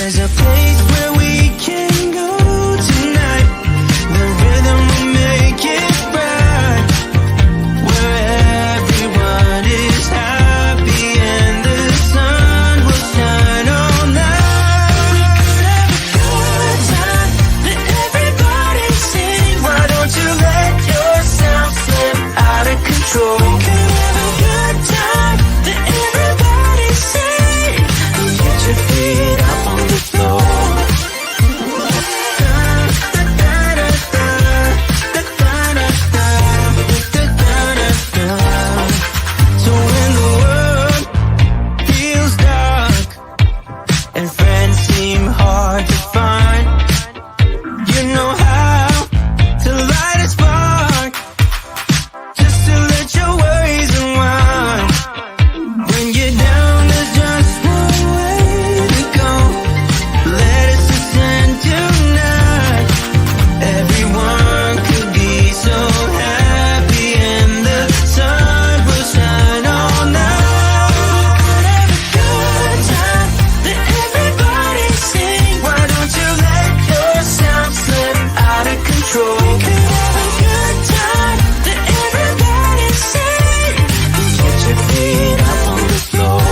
There's a place where we can go tonight. The rhythm will make it right, where everyone is happy and the sun will shine all night. Good time, let everybody sing. Why don't you let yourself slip out of control? We could have a good time, let everybody sing. Get your feet up on the floor. So when the world feels dark and friends seem hard to find, you know how to light a spark, just to let your worries unwind. When you're down, there's just one way to go. Let us ascend tonight. Everyone could be so happy and the sun will shine all night. Have a good time, let everybody sing. Why don't you let yourself slip out of control? We could have a good time, let everybody sing. Get your feet up on the floor.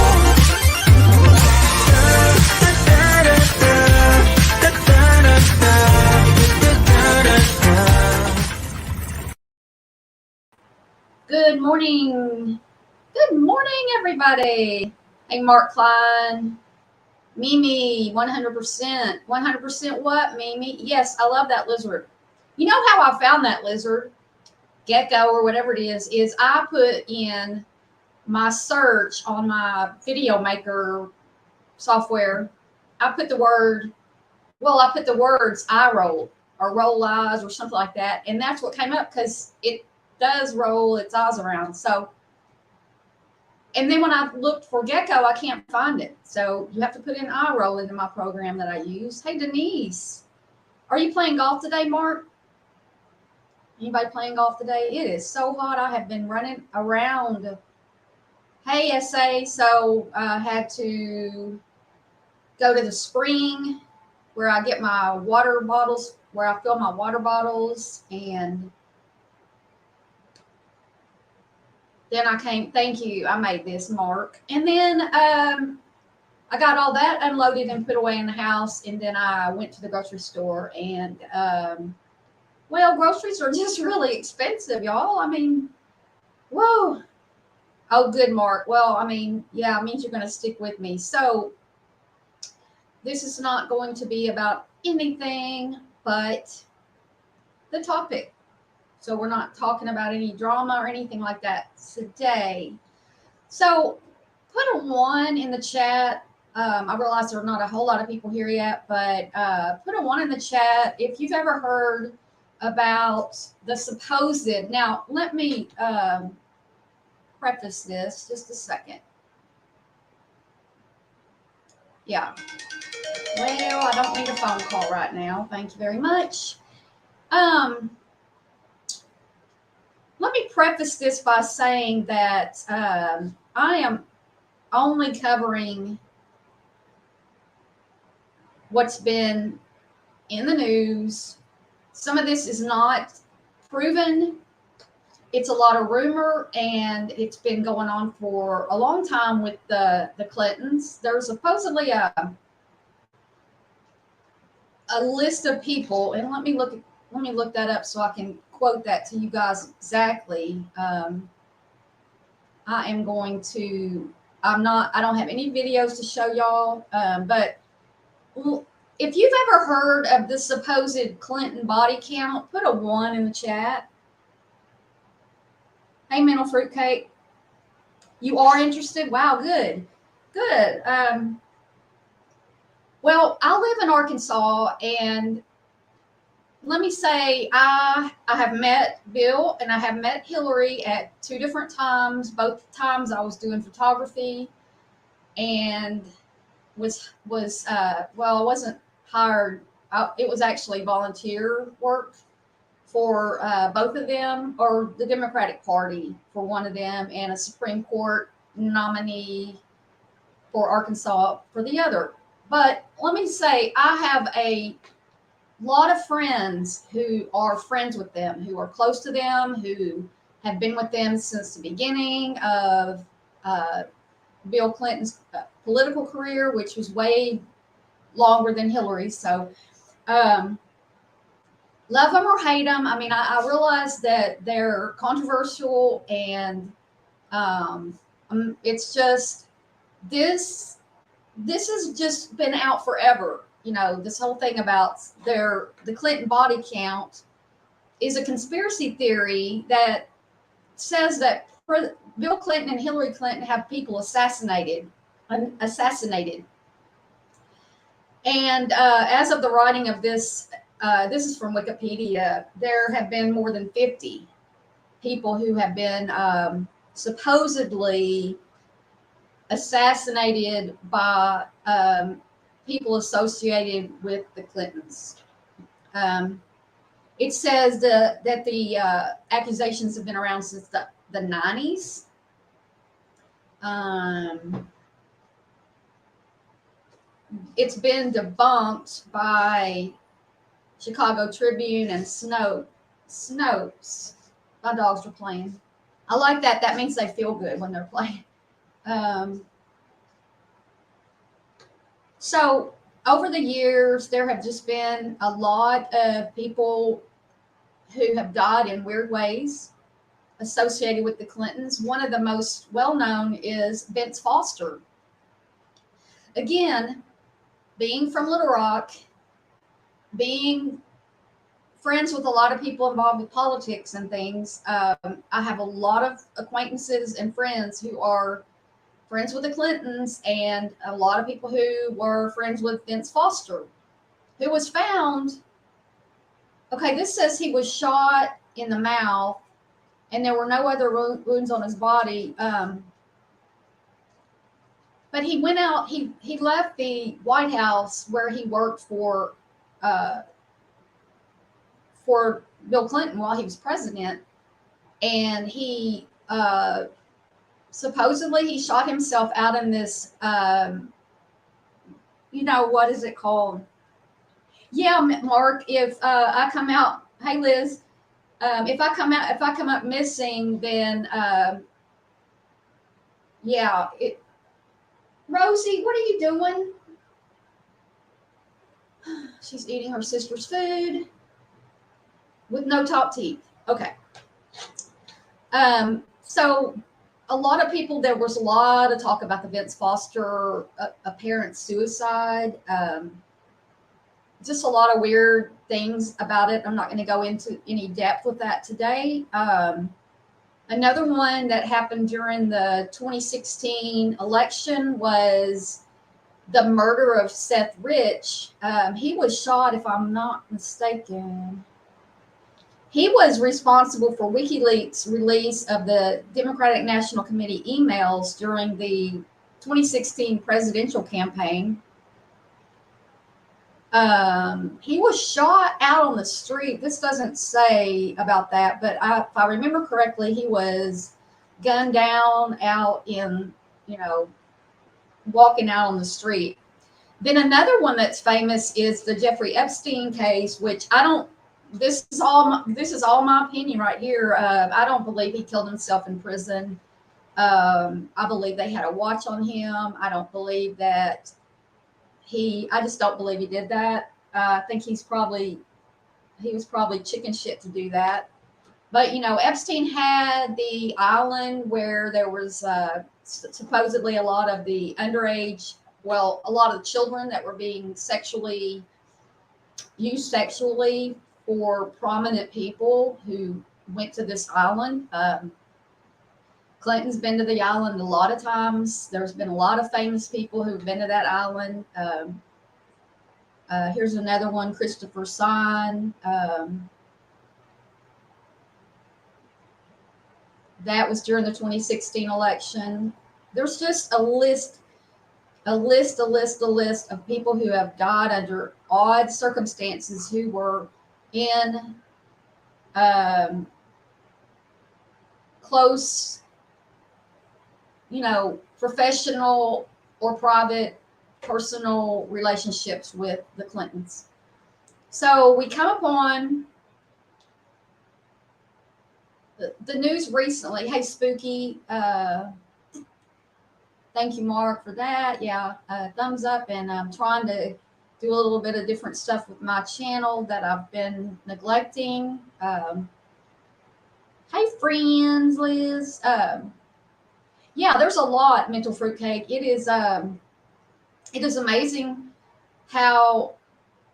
Good morning. Good morning, everybody. Hey, Mark Klein. Mimi, 100%. 100% what, Mimi? Yes, I love that lizard. You know how I found that lizard? Gecko or whatever it is I put in my search on my video maker software. I put the words eye roll or roll eyes or something like that. And that's what came up because it does roll its eyes around. So, and then when I looked for gecko, I can't find it. So you have to put in eye roll into my program that I use. Hey, Denise, are you playing golf today, Mark? Anybody playing golf today? It is so hot. I have been running around. Hey, SA. So I had to go to the spring where I get my water bottles, where I fill my water bottles, and then I came, thank you, I made this, Mark. And then I got all that unloaded and put away in the house, and then I went to the grocery store, and well, groceries are just really expensive, y'all. I mean, whoa. Oh, good, Mark. Well, I mean, yeah, it means you're going to stick with me. So this is not going to be about anything but the topic. So we're not talking about any drama or anything like that today. So put a 1 in the chat. I realize there are not a whole lot of people here yet, but put a 1 in the chat if you've ever heard about the supposed. Now, let me preface this just a second. Yeah. Well, I don't need a phone call right now. Thank you very much. Let me preface this by saying that I am only covering what's been in the news. Some of this is not proven. It's a lot of rumor, and it's been going on for a long time with the Clintons. There's supposedly a list of people, and let me look that up so I can quote that to you guys exactly. I don't have any videos to show y'all, but if you've ever heard of the supposed Clinton body count, put a 1 in the chat. Hey, Mental Fruitcake, you are interested? Wow, good. Well, I live in Arkansas, and let me say I have met Bill and I have met Hillary at 2 different times. Both times I was doing photography and I wasn't hired. It was actually volunteer work for both of them, or the Democratic Party for one of them, and a Supreme Court nominee for Arkansas for the other. But let me say, I have a lot of friends who are friends with them, who are close to them, who have been with them since the beginning of Bill Clinton's political career, which was way longer than Hillary. So, love them or hate them. I mean, I realize that they're controversial, and it's just this. This has just been out forever. You know, this whole thing about the Clinton body count is a conspiracy theory that says that Bill Clinton and Hillary Clinton have people assassinated. And as of the writing of this, this is from Wikipedia, there have been more than 50 people who have been supposedly assassinated by people associated with the Clintons. It says that the accusations have been around since the 90s. It's been debunked by Chicago Tribune and Snopes. My dogs are playing. I like that. That means they feel good when they're playing. So over the years, there have just been a lot of people who have died in weird ways associated with the Clintons. One of the most well-known is Vince Foster. Again, being from Little Rock, being friends with a lot of people involved with politics and things, I have a lot of acquaintances and friends who are friends with the Clintons, and a lot of people who were friends with Vince Foster, who was found. Okay, this says he was shot in the mouth, and there were no other wounds on his body. But he went out. He left the White House where he worked for Bill Clinton while he was president, and he supposedly he shot himself out in this. What is it called? Yeah, Mark. If I come out, hey Liz, if I come up missing, then yeah. Rosie, what are you doing? She's eating her sister's food with no top teeth. Okay. So a lot of people, there was a lot of talk about the Vince Foster apparent suicide. Just a lot of weird things about it. I'm not going to go into any depth with that today. Another one that happened during the 2016 election was the murder of Seth Rich. He was shot, if I'm not mistaken. He was responsible for WikiLeaks' release of the Democratic National Committee emails during the 2016 presidential campaign. He was shot out on the street. This doesn't say about that, but if I remember correctly, he was gunned down out in, walking out on the street. Then another one that's famous is the Jeffrey Epstein case, which this is all my opinion right here. I don't believe he killed himself in prison. I believe they had a watch on him. I don't believe that I just don't believe he did that. I think he was probably chicken shit to do that. But, Epstein had the island where there was supposedly a lot of the underage, a lot of the children that were being used sexually for prominent people who went to this island. Clinton's been to the island a lot of times. There's been a lot of famous people who've been to that island. Here's another one, Christopher Sign. That was during the 2016 election. There's just a list of people who have died under odd circumstances who were in close, professional or private personal relationships with the Clintons. So we come upon the news recently. Hey, Spooky. Thank you, Mark, for that. Yeah, thumbs up. And I'm trying to do a little bit of different stuff with my channel that I've been neglecting. Hey, friends, Liz. Yeah, there's a lot, Mental Fruitcake. It is amazing how,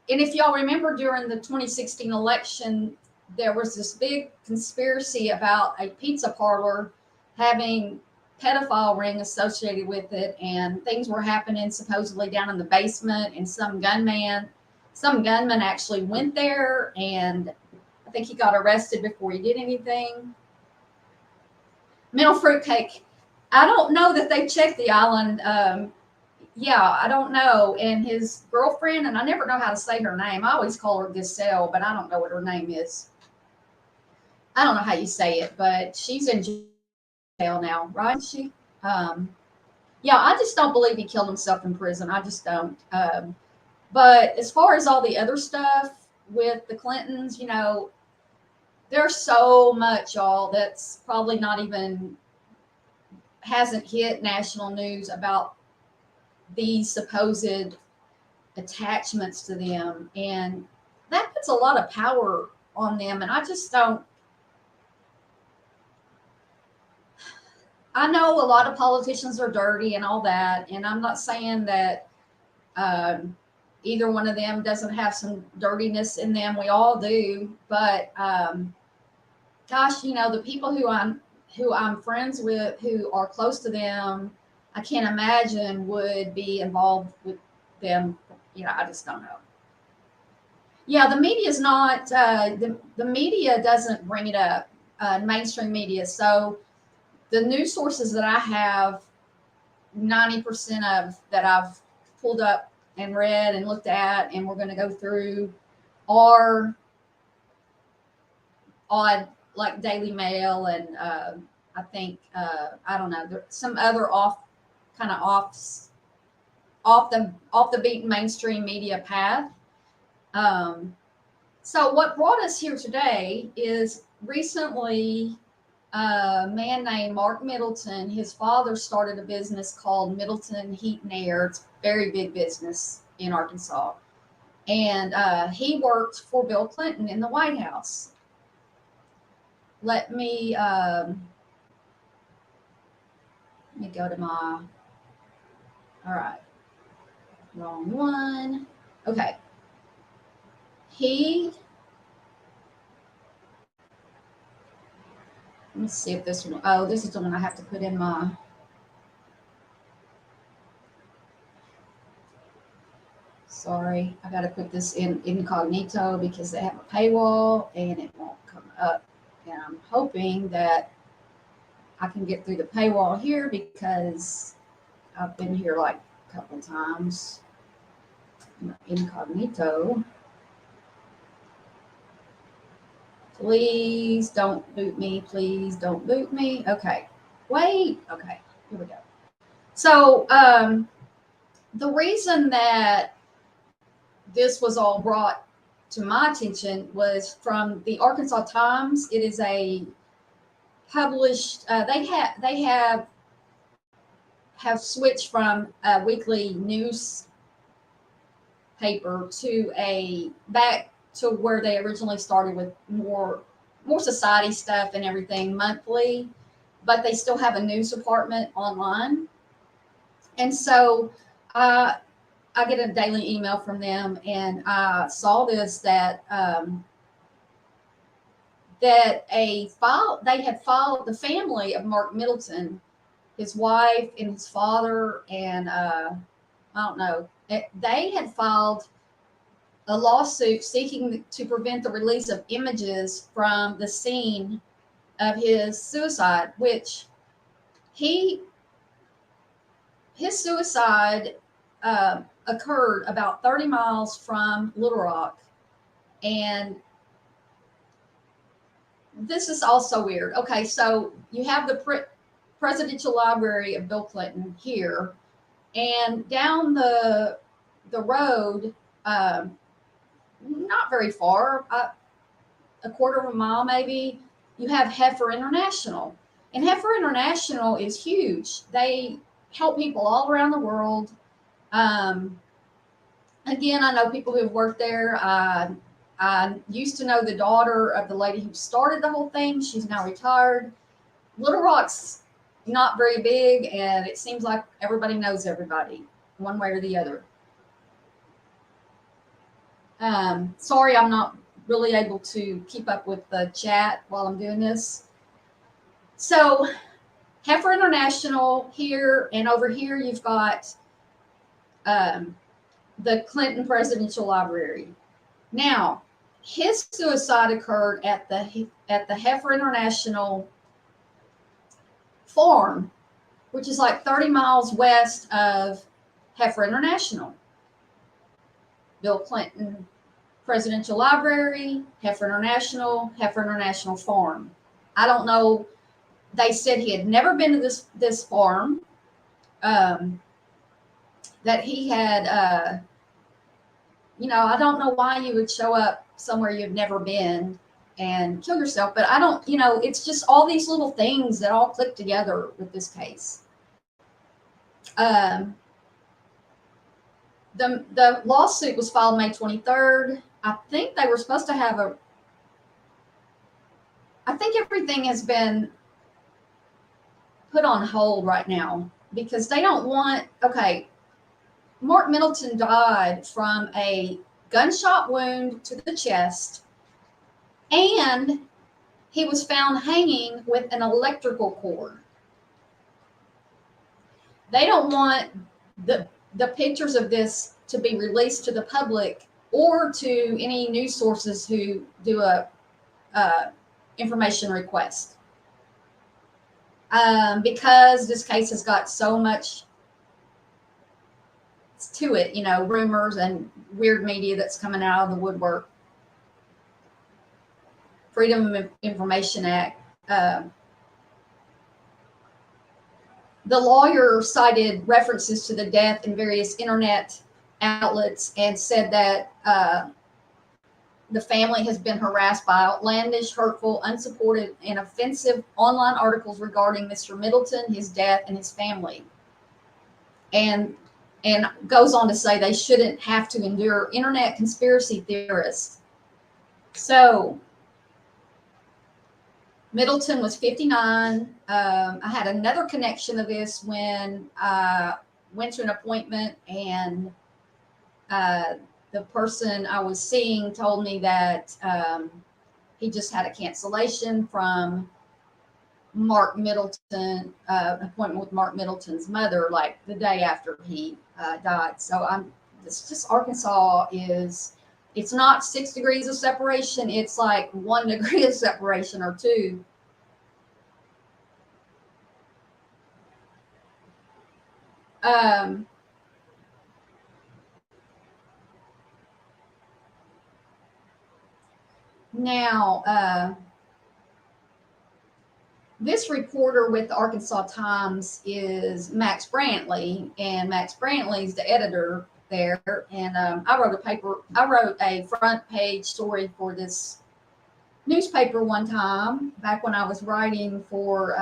and if y'all remember during the 2016 election, there was this big conspiracy about a pizza parlor having pedophile ring associated with it, and things were happening supposedly down in the basement, and some gunman actually went there, and I think he got arrested before he did anything. Mental Fruitcake, I don't know that they checked the island. Yeah, I don't know. And his girlfriend, and I never know how to say her name. I always call her Giselle, but I don't know what her name is. I don't know how you say it, but she's in jail now, right? She, yeah, I just don't believe he killed himself in prison. I just don't. But as far as all the other stuff with the Clintons, there's so much, y'all, that's probably not even hasn't hit national news about these supposed attachments to them, and that puts a lot of power on them. And I just don't. I know a lot of politicians are dirty and all that, and I'm not saying that either one of them doesn't have some dirtiness in them. We all do, but gosh, the people who I'm friends with, who are close to them, I can't imagine would be involved with them. I just don't know. Yeah, the media is not, the media doesn't bring it up, mainstream media. So the news sources that I have, 90% of that I've pulled up and read and looked at, and we're going to go through, are odd, like Daily Mail, and I think, I don't know, there's some other off the beaten mainstream media path. So what brought us here today is recently a man named Mark Middleton. His father started a business called Middleton Heat and Air. It's a very big business in Arkansas. And he worked for Bill Clinton in the White House. Let me go to my, all right, wrong one. Okay. Let me see if this one, oh, this is the one I have to put in my, sorry, I got to put this in incognito because they have a paywall and it won't come up. And I'm hoping that I can get through the paywall here because I've been here like a couple times. Incognito. Please don't boot me. Please don't boot me. Okay. Wait. Okay. Here we go. So the reason that this was all brought to my attention was from the Arkansas Times. It is a published. They have switched from a weekly news paper to back to where they originally started with more society stuff and everything monthly, but they still have a news department online. And so I get a daily email from them, and I saw this that they had filed, the family of Mark Middleton, his wife and his father, and I don't know, they had filed a lawsuit seeking to prevent the release of images from the scene of his suicide, which his suicide occurred about 30 miles from Little Rock. And this is also weird. Okay, so you have the presidential library of Bill Clinton here, And down the road, not very far, a quarter of a mile maybe, you have Heifer International. And Heifer International is huge. They help people all around the world. Again, I know people who have worked there. I used to know the daughter of the lady who started the whole thing. She's now retired. Little Rock's not very big, and it seems like everybody knows everybody one way or the other. Sorry, I'm not really able to keep up with the chat while I'm doing this. So Heifer International here, and over here you've got the Clinton Presidential Library. Now, his suicide occurred at the Heifer International farm, which is like 30 miles west of Heifer International. Bill Clinton Presidential Library, Heifer International Farm. I don't know. They said he had never been to this farm. That he had, I don't know why you would show up somewhere you've never been and kill yourself, but I don't, it's just all these little things that all click together with this case. The lawsuit was filed May 23rd. I think they were supposed to have I think everything has been put on hold right now because they don't want, Mark Middleton died from a gunshot wound to the chest, and he was found hanging with an electrical cord. They don't want the pictures of this to be released to the public or to any news sources who do a information request. Because this case has got so much to it, rumors and weird media that's coming out of the woodwork. Freedom of Information Act. The lawyer cited references to the death in various internet outlets and said that the family has been harassed by outlandish, hurtful, unsupported, and offensive online articles regarding Mr. Middleton, his death, and his family. And goes on to say they shouldn't have to endure internet conspiracy theorists. So Middleton was 59. I had another connection of this when I went to an appointment, and the person I was seeing told me that he just had a cancellation from Mark Middleton, appointment with Mark Middleton's mother, like the day after he died. So it's just Arkansas it's not 6 degrees of separation. It's like 1 degree of separation or 2. Now, this reporter with the Arkansas Times is Max Brantley, and Max Brantley is the editor there. And I wrote a front page story for this newspaper one time back when I was writing for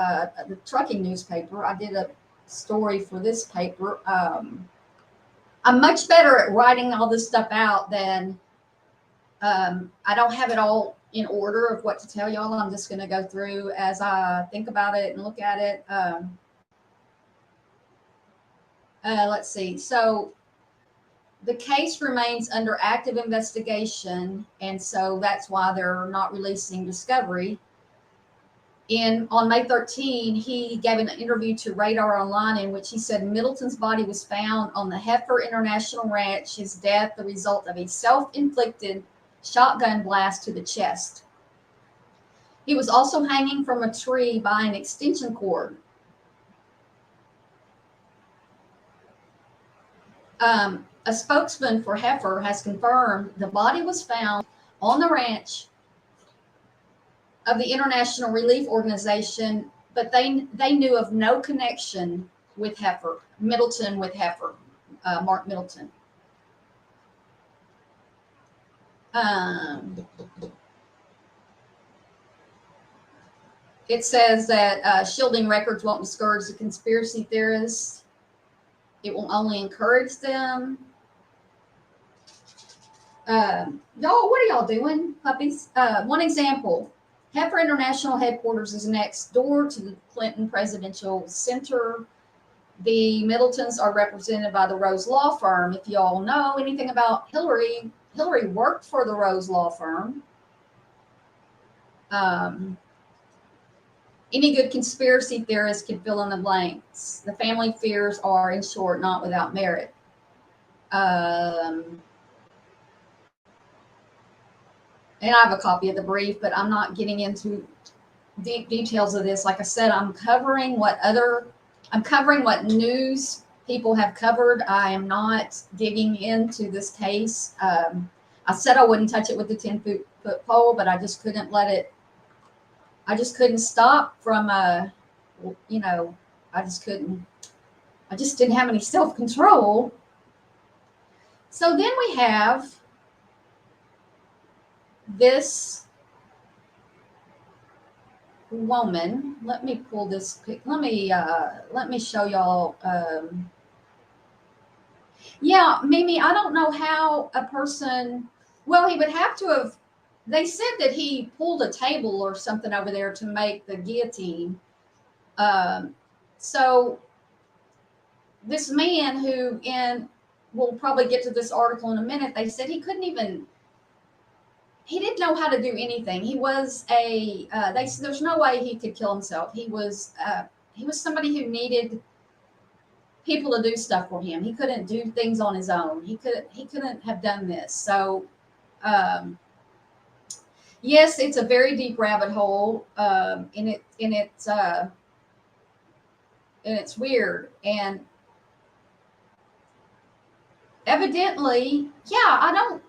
the trucking newspaper. I did a story for this paper. I'm much better at writing all this stuff out than I don't have it all in order of what to tell y'all. I'm just going to go through as I think about it and look at it. Let's see. So the case remains under active investigation, and so that's why they're not releasing discovery. On May 13, he gave an interview to Radar Online in which he said Middleton's body was found on the Heifer International Ranch, his death the result of a self-inflicted shotgun blast to the chest. He was also hanging from a tree by an extension cord. A spokesman for Heifer has confirmed the body was found on the ranch of the International Relief Organization, but they knew of no connection with Heifer, Middleton with Heifer, Mark Middleton. It says that shielding records won't discourage the conspiracy theorists. It will only encourage them. Y'all, what are y'all doing, puppies? One example, Heifer International headquarters is next door to the Clinton Presidential Center. The Middletons are represented by the Rose Law Firm. If y'all know anything about Hillary, Hillary worked for the Rose Law Firm. Any good conspiracy theorist can fill in the blanks. The family fears are, in short, not without merit. And I have a copy of the brief, but I'm not getting into deep details of this. Like I said, I'm covering what news people have covered. I am not digging into this case. I said I wouldn't touch it with the 10-foot pole, but I just couldn't let it. I just couldn't stop from, I just couldn't. I just didn't have any self-control. So then we have this woman. Let me pull this. Let me show y'all. Yeah, Mimi, I don't know how a person. Well, he would have to have. They said that he pulled a table or something over there to make the guillotine. So this man who, we'll probably get to this article in a minute, they said he didn't know how to do anything. He was there's no way he could kill himself. He was somebody who needed people to do stuff for him. He couldn't do things on his own. He couldn't have done this. So, yes, it's a very deep rabbit hole, and it's weird. And evidently, yeah, I don't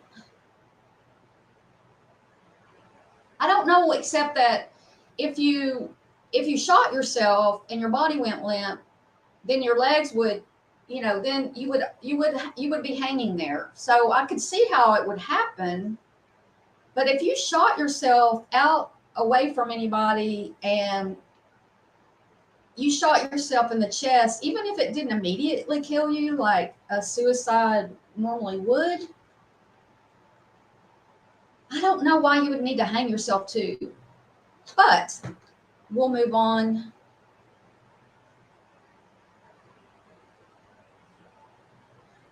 know, except that if you shot yourself and your body went limp, then your legs would, then you would be hanging there. So I could see how it would happen. But if you shot yourself out away from anybody and you shot yourself in the chest, even if it didn't immediately kill you like a suicide normally would, I don't know why you would need to hang yourself too. But we'll move on.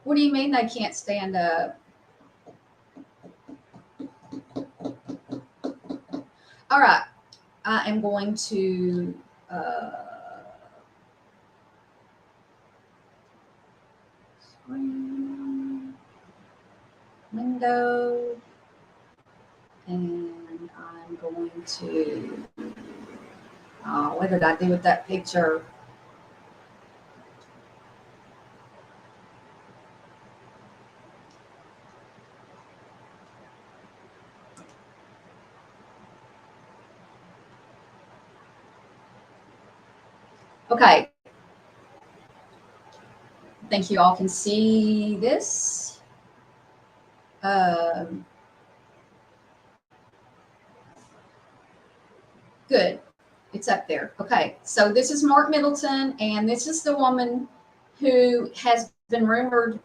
What do you mean they can't stand up? All right. I am going to window, and I'm going to, what did I do with that picture? Okay. I think you all can see this. Good. It's up there. Okay. So this is Mark Middleton, and this is the woman who has been rumored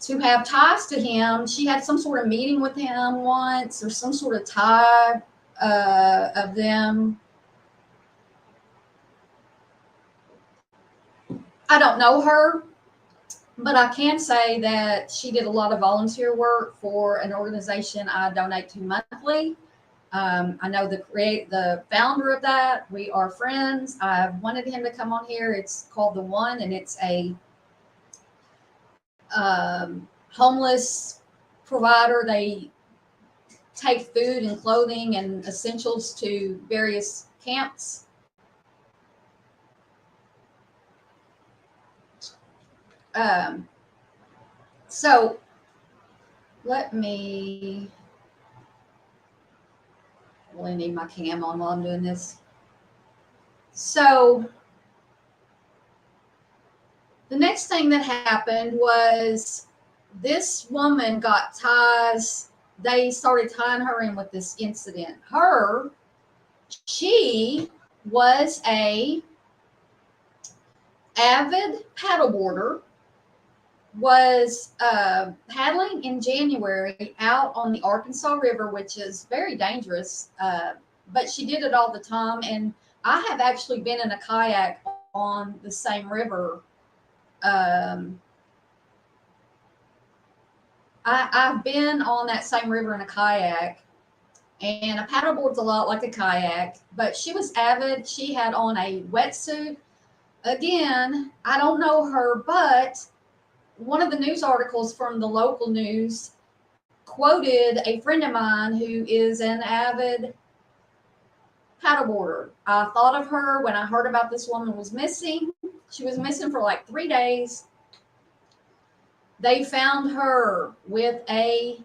to have ties to him. She had some sort of meeting with him once, or some sort of tie of them. I don't know her, but I can say that she did a lot of volunteer work for an organization I donate to monthly. I know the founder of that. We are friends. I've wanted him to come on here. It's called The One, and it's a homeless provider. They take food and clothing and essentials to various camps. So let me really need my cam on while I'm doing this. So The next thing that happened was this woman got ties. They started tying her in with this incident. She was a avid paddleboarder, was paddling in January out on the Arkansas River, which is very dangerous, but she did it all the time. And I have actually been in a kayak on the same river. I've been on that same river in a kayak, and a paddleboard's a lot like a kayak, but she was avid. She had on a wetsuit. Again, I don't know her, but one of the news articles from the local news quoted a friend of mine who is an avid paddleboarder. I thought of her when I heard about this woman was missing. She was missing for like 3 days. They found her with a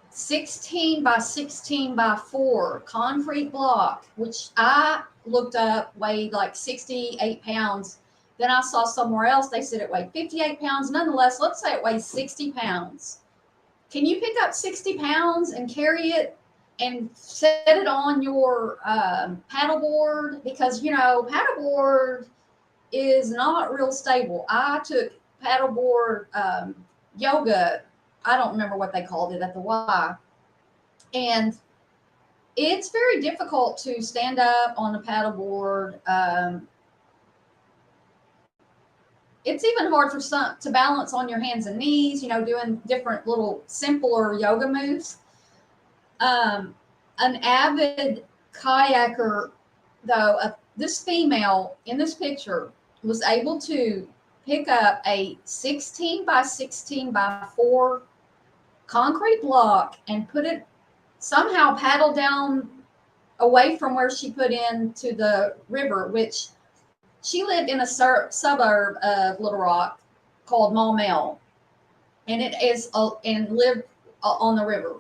16 by 16 by 4 concrete block, which I looked up weighed like 68 pounds. Then I saw somewhere else they said it weighed 58 pounds. Nonetheless, let's say it weighs 60 pounds. Can you pick up 60 pounds and carry it and set it on your paddleboard? Because, you know, paddleboard is not real stable. I took paddleboard yoga. I don't remember what they called it at the Y. And it's very difficult to stand up on a paddleboard. It's even hard for some to balance on your hands and knees, you know, doing different little simpler yoga moves. An avid kayaker, though, this female in this picture was able to pick up a 16 by 16 by 4 concrete block and put it somehow paddle down away from where she put into the river, which she lived in a suburb of Little Rock called Maumelle, and it is and lived on the river.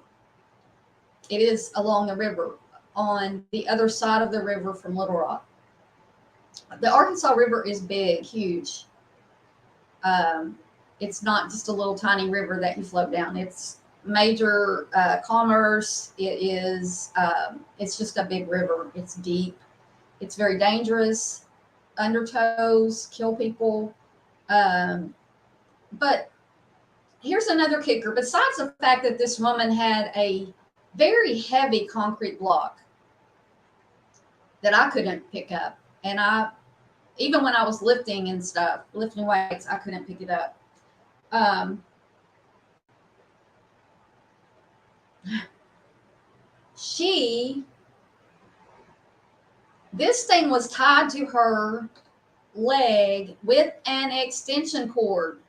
It is along the river on the other side of the river from Little Rock. The Arkansas River is big, huge. It's not just a little tiny river that you float down. It's major commerce. It is. It's just a big river. It's deep. It's very dangerous. Undertows, kill people. But here's another kicker. Besides the fact that this woman had a very heavy concrete block that I couldn't pick up, and even when I was lifting and stuff, lifting weights, I couldn't pick it up. This thing was tied to her leg with an extension cord.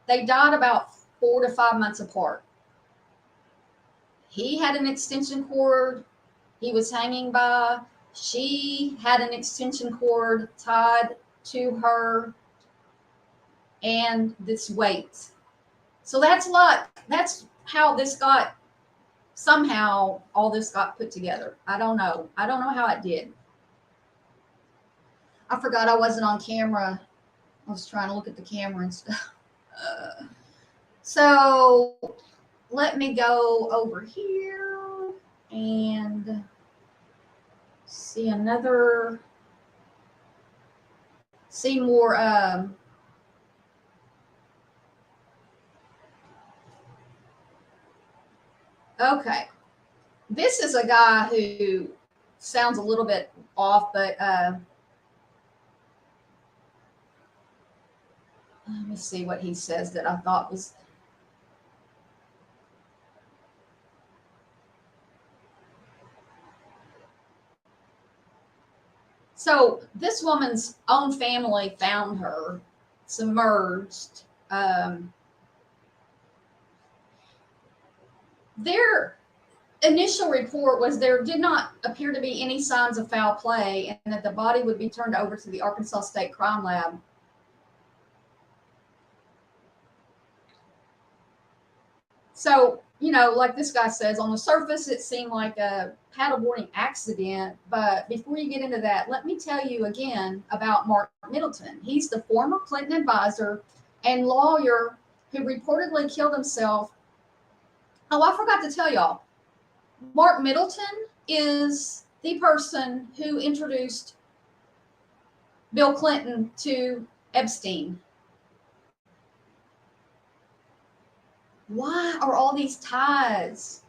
They died about 4 to 5 months apart. He had an extension cord he was hanging by. She had an extension cord tied to her and this weight. So that's how this got, somehow all this got put together. I don't know how it did. I forgot I wasn't on camera. I was trying to look at the camera and stuff. So let me go over here and see more. Okay. This is a guy who sounds a little bit off, but let me see what he says that I thought was. So this woman's own family found her submerged. Their initial report was there did not appear to be any signs of foul play and that the body would be turned over to the Arkansas State Crime Lab. So, like this guy says, on the surface, it seemed like a paddleboarding accident. But before you get into that, let me tell you again about Mark Middleton. He's the former Clinton advisor and lawyer who reportedly killed himself. Oh, I forgot to tell y'all. Mark Middleton is the person who introduced Bill Clinton to Epstein. Why are all these ties?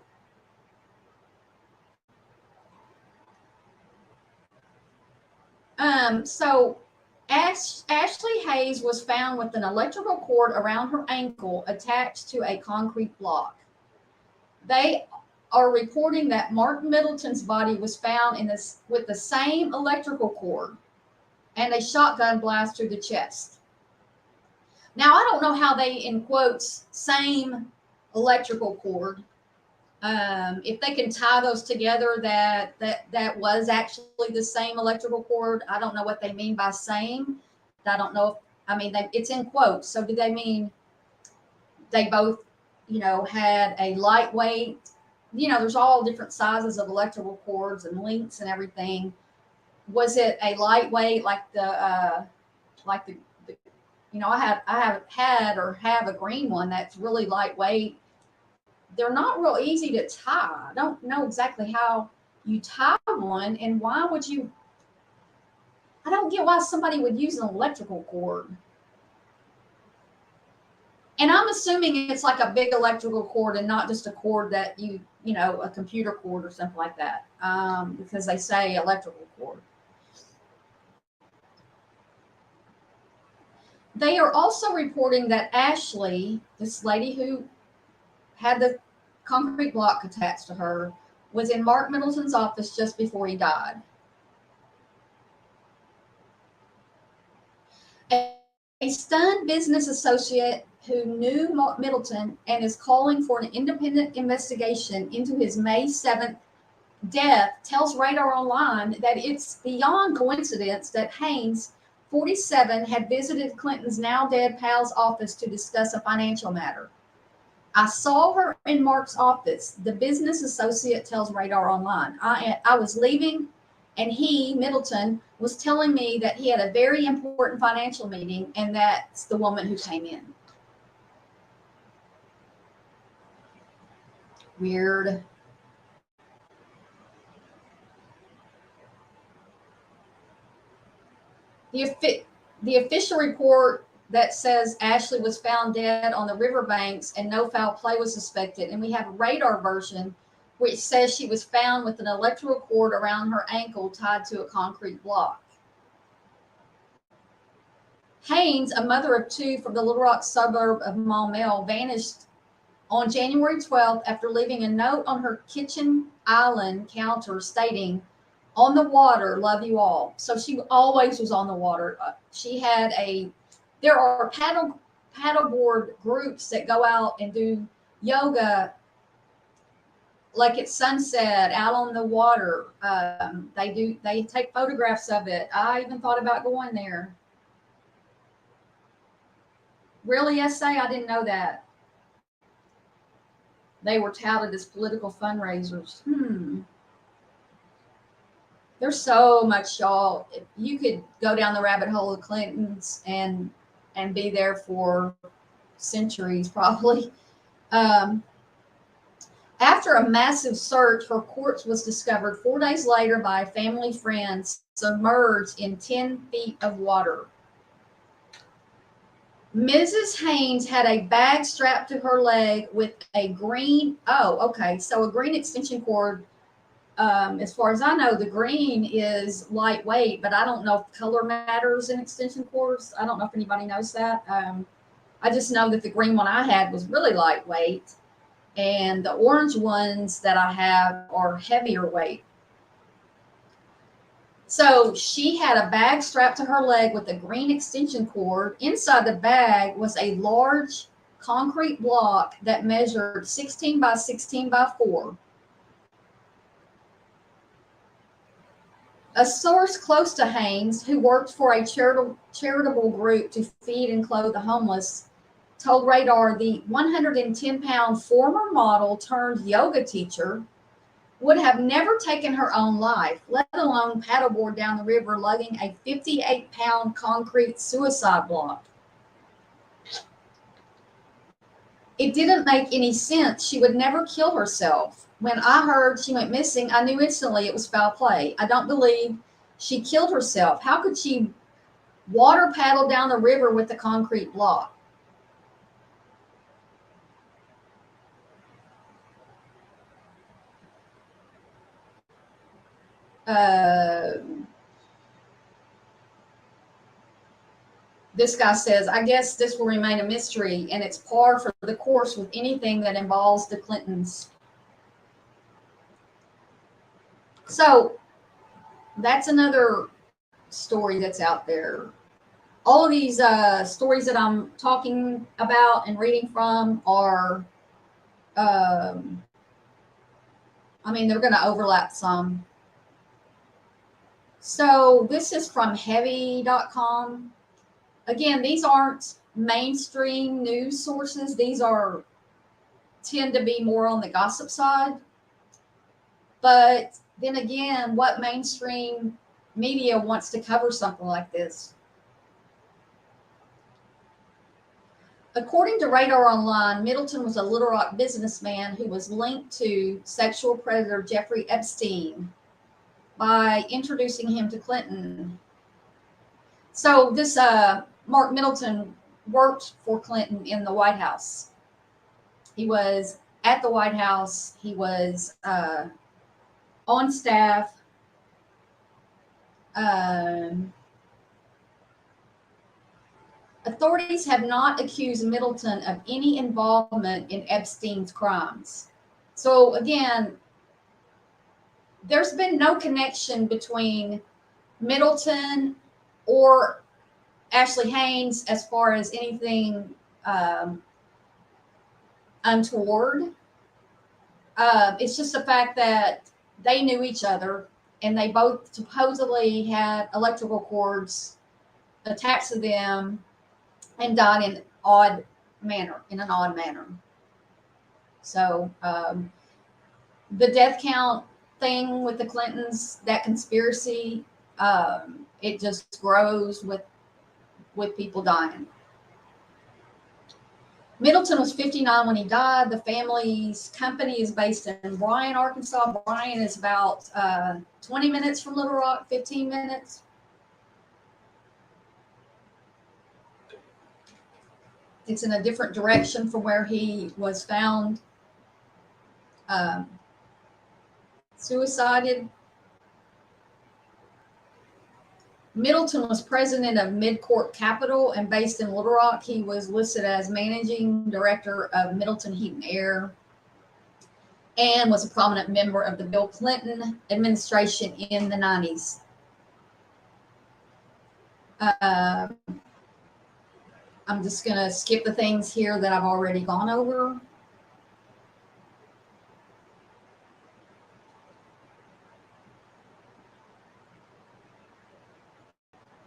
So Ashley Hayes was found with an electrical cord around her ankle attached to a concrete block. They are reporting that Mark Middleton's body was found with the same electrical cord and a shotgun blast through the chest. Now, I don't know how they, in quotes, same electrical cord. If they can tie those together, that was actually the same electrical cord. I don't know what they mean by same. I don't know. It's in quotes. So do they mean they both, had a lightweight? There's all different sizes of electrical cords and lengths and everything. Was it a lightweight like the I have a green one that's really lightweight. They're not real easy to tie. I don't know exactly how you tie one, and why would you? I don't get why somebody would use an electrical cord. And I'm assuming it's like a big electrical cord and not just a cord that a computer cord or something like that, because they say electrical cord. They are also reporting that Ashley, this lady who had the concrete block attached to her, was in Mark Middleton's office just before he died. A stunned business associate who knew Mark Middleton and is calling for an independent investigation into his May 7th death tells Radar Online that it's beyond coincidence that Haynes, 47, had visited Clinton's now dead pal's office to discuss a financial matter. I saw her in Mark's office, the business associate tells Radar Online. I was leaving, and he, Middleton, was telling me that he had a very important financial meeting, and that's the woman who came in. Weird. The official report that says Ashley was found dead on the riverbanks and no foul play was suspected. And we have a radar version which says she was found with an electrical cord around her ankle tied to a concrete block. Haynes, a mother of two from the Little Rock suburb of Maumelle, vanished on January 12th after leaving a note on her kitchen island counter stating, "On the water, love you all." So she always was on the water. There are paddleboard groups that go out and do yoga, like at sunset out on the water. They take photographs of it. I even thought about going there. Really, SA? I didn't know that. They were touted as political fundraisers. There's so much, y'all. You could go down the rabbit hole of Clintons and be there for centuries, probably. After a massive search, her corpse was discovered 4 days later by family friends, submerged in 10 feet of water. Mrs. Haynes had a bag strapped to her leg with a green, so a green extension cord. As far as I know, the green is lightweight, but I don't know if color matters in extension cords. I don't know if anybody knows that. I just know that the green one I had was really lightweight, and the orange ones that I have are heavier weight. So she had a bag strapped to her leg with a green extension cord. Inside the bag was a large concrete block that measured 16 by 16 by 4. A source close to Haynes, who worked for a charitable group to feed and clothe the homeless, told Radar the 110-pound former model turned yoga teacher would have never taken her own life, let alone paddleboard down the river lugging a 58-pound concrete suicide block. It didn't make any sense. She would never kill herself. When I heard she went missing, I knew instantly it was foul play. I don't believe she killed herself. How could she water paddle down the river with a concrete block? This guy says, I guess this will remain a mystery, and it's par for the course with anything that involves the Clintons. So that's another story that's out there. All of these stories that I'm talking about and reading from are, I mean, they're going to overlap some. So this is from heavy.com. Again, these aren't mainstream news sources. These tend to be more on the gossip side. But then again, what mainstream media wants to cover something like this? According to Radar Online, Middleton was a Little Rock businessman who was linked to sexual predator Jeffrey Epstein by introducing him to Clinton. So this Mark Middleton worked for Clinton in the White House. He was at the White House. He was on staff. Authorities have not accused Middleton of any involvement in Epstein's crimes. So again, there's been no connection between Middleton or Ashley Haynes as far as anything untoward. It's just the fact that they knew each other and they both supposedly had electrical cords attached to them and died in an odd manner. So the death count thing with the Clintons, that conspiracy, it just grows with people dying. Middleton was 59 when he died. The family's company is based in Bryan, Arkansas. Bryan is about 20 minutes from Little Rock, 15 minutes. It's in a different direction from where he was found suicided. Middleton was president of Midcorp Capital and based in Little Rock. He was listed as managing director of Middleton Heat and Air and was a prominent member of the Bill Clinton administration in the 90s. I'm just going to skip the things here that I've already gone over.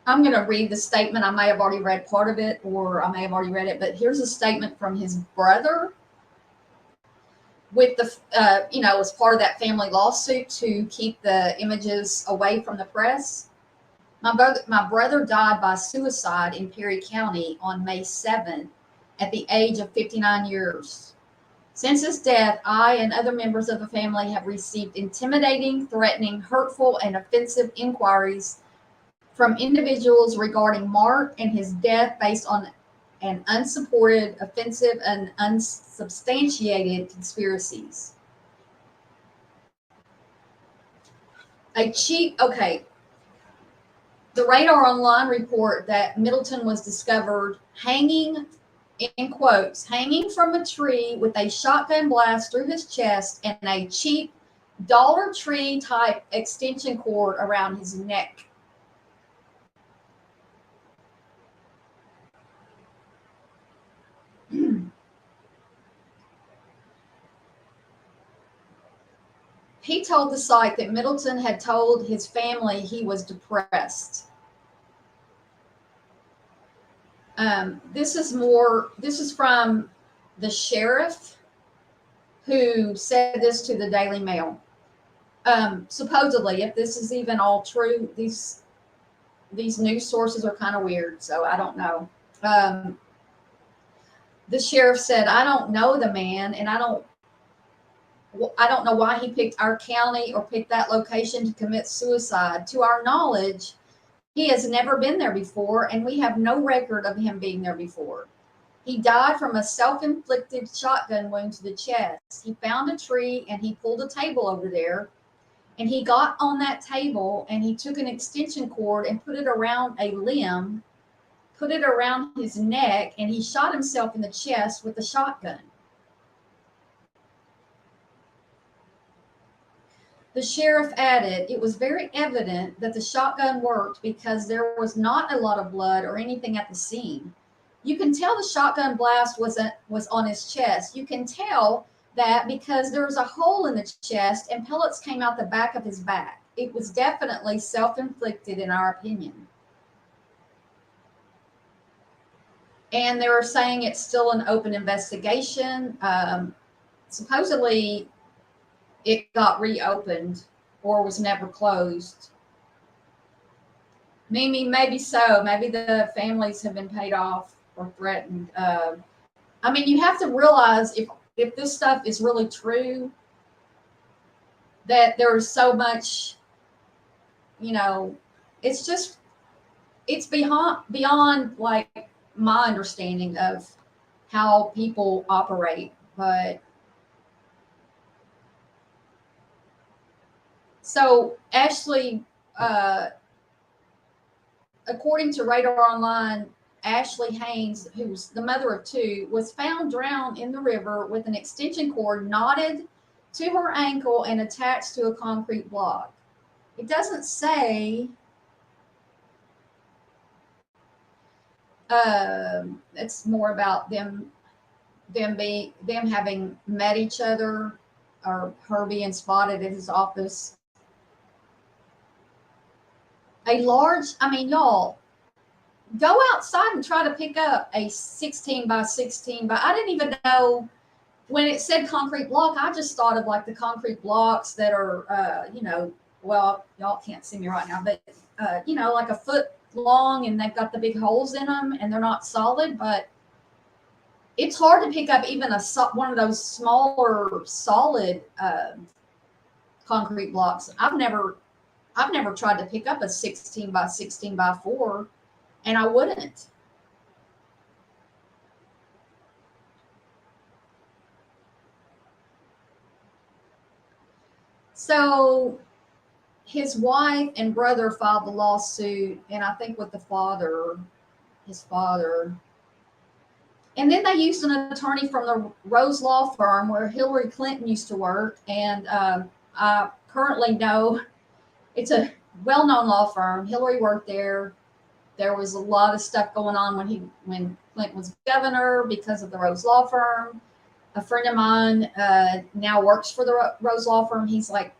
I'm going to read the statement. I may have already read part of it, or I may have already read it, but here's a statement from his brother with the, as part of that family lawsuit to keep the images away from the press. My brother died by suicide in Perry County on May 7th at the age of 59 years. Since his death, I and other members of the family have received intimidating, threatening, hurtful, and offensive inquiries from individuals regarding Mark and his death based on an unsupported, offensive, and unsubstantiated conspiracies. The Radar Online report that Middleton was discovered hanging, in quotes, hanging from a tree with a shotgun blast through his chest and a cheap Dollar Tree type extension cord around his neck. He told the site that Middleton had told his family he was depressed. This is from the sheriff who said this to the Daily Mail. Supposedly, if this is even all true, these news sources are kind of weird, so I don't know. The sheriff said, "I don't know the man, and I don't know why he picked our county or picked that location to commit suicide. To our knowledge, he has never been there before, and we have no record of him being there before. He died from a self-inflicted shotgun wound to the chest. He found a tree and he pulled a table over there, and he got on that table and he took an extension cord and put it around a limb, put it around his neck, and he shot himself in the chest with a shotgun." The sheriff added, "It was very evident that the shotgun worked because there was not a lot of blood or anything at the scene. You can tell the shotgun blast was on his chest. You can tell that because there was a hole in the chest and pellets came out the back of his back. It was definitely self-inflicted in our opinion." And they were saying it's still an open investigation. Supposedly, it got reopened or was never closed. Mimi, maybe so. Maybe the families have been paid off or threatened. I mean, you have to realize if this stuff is really true, that there's so much, it's beyond like my understanding of how people operate. But so Ashley, according to Radar Online, Ashley Haynes, who's the mother of two, was found drowned in the river with an extension cord knotted to her ankle and attached to a concrete block. It doesn't say. It's more about them having met each other, or her being spotted at his office. Y'all, go outside and try to pick up a 16 by 16 by, I didn't even know when it said concrete block, I just thought of like the concrete blocks that are, well, y'all can't see me right now, but, like a foot long, and they've got the big holes in them and they're not solid, but it's hard to pick up even one of those smaller solid concrete blocks. I've never tried to pick up a 16 by 16 by 4, and I wouldn't. So his wife and brother filed the lawsuit, and I think with his father. And then they used an attorney from the Rose Law Firm where Hillary Clinton used to work. And I currently know it's a well-known law firm. Hillary worked there. There was a lot of stuff going on when Clinton was governor because of the Rose Law Firm. A friend of mine now works for the Rose Law Firm. He's like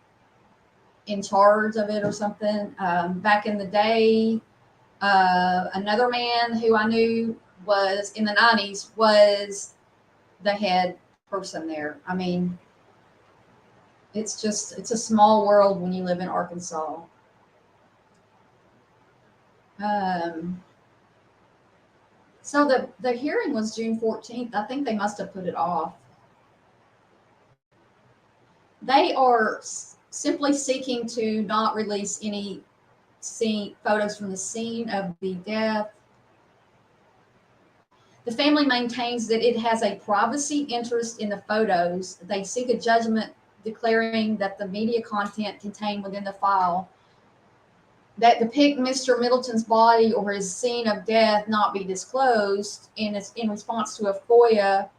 in charge of it or something. Back in the day, another man who I knew was in the 90s was the head person there. I mean, it's a small world when you live in Arkansas. So the hearing was June 14th. I think they must have put it off. They are simply seeking to not release any photos from the scene of the death. The family maintains that it has a privacy interest in the photos. They seek a judgment declaring that the media content contained within the file that depict Mr. Middleton's body or his scene of death not be disclosed in response to a FOIA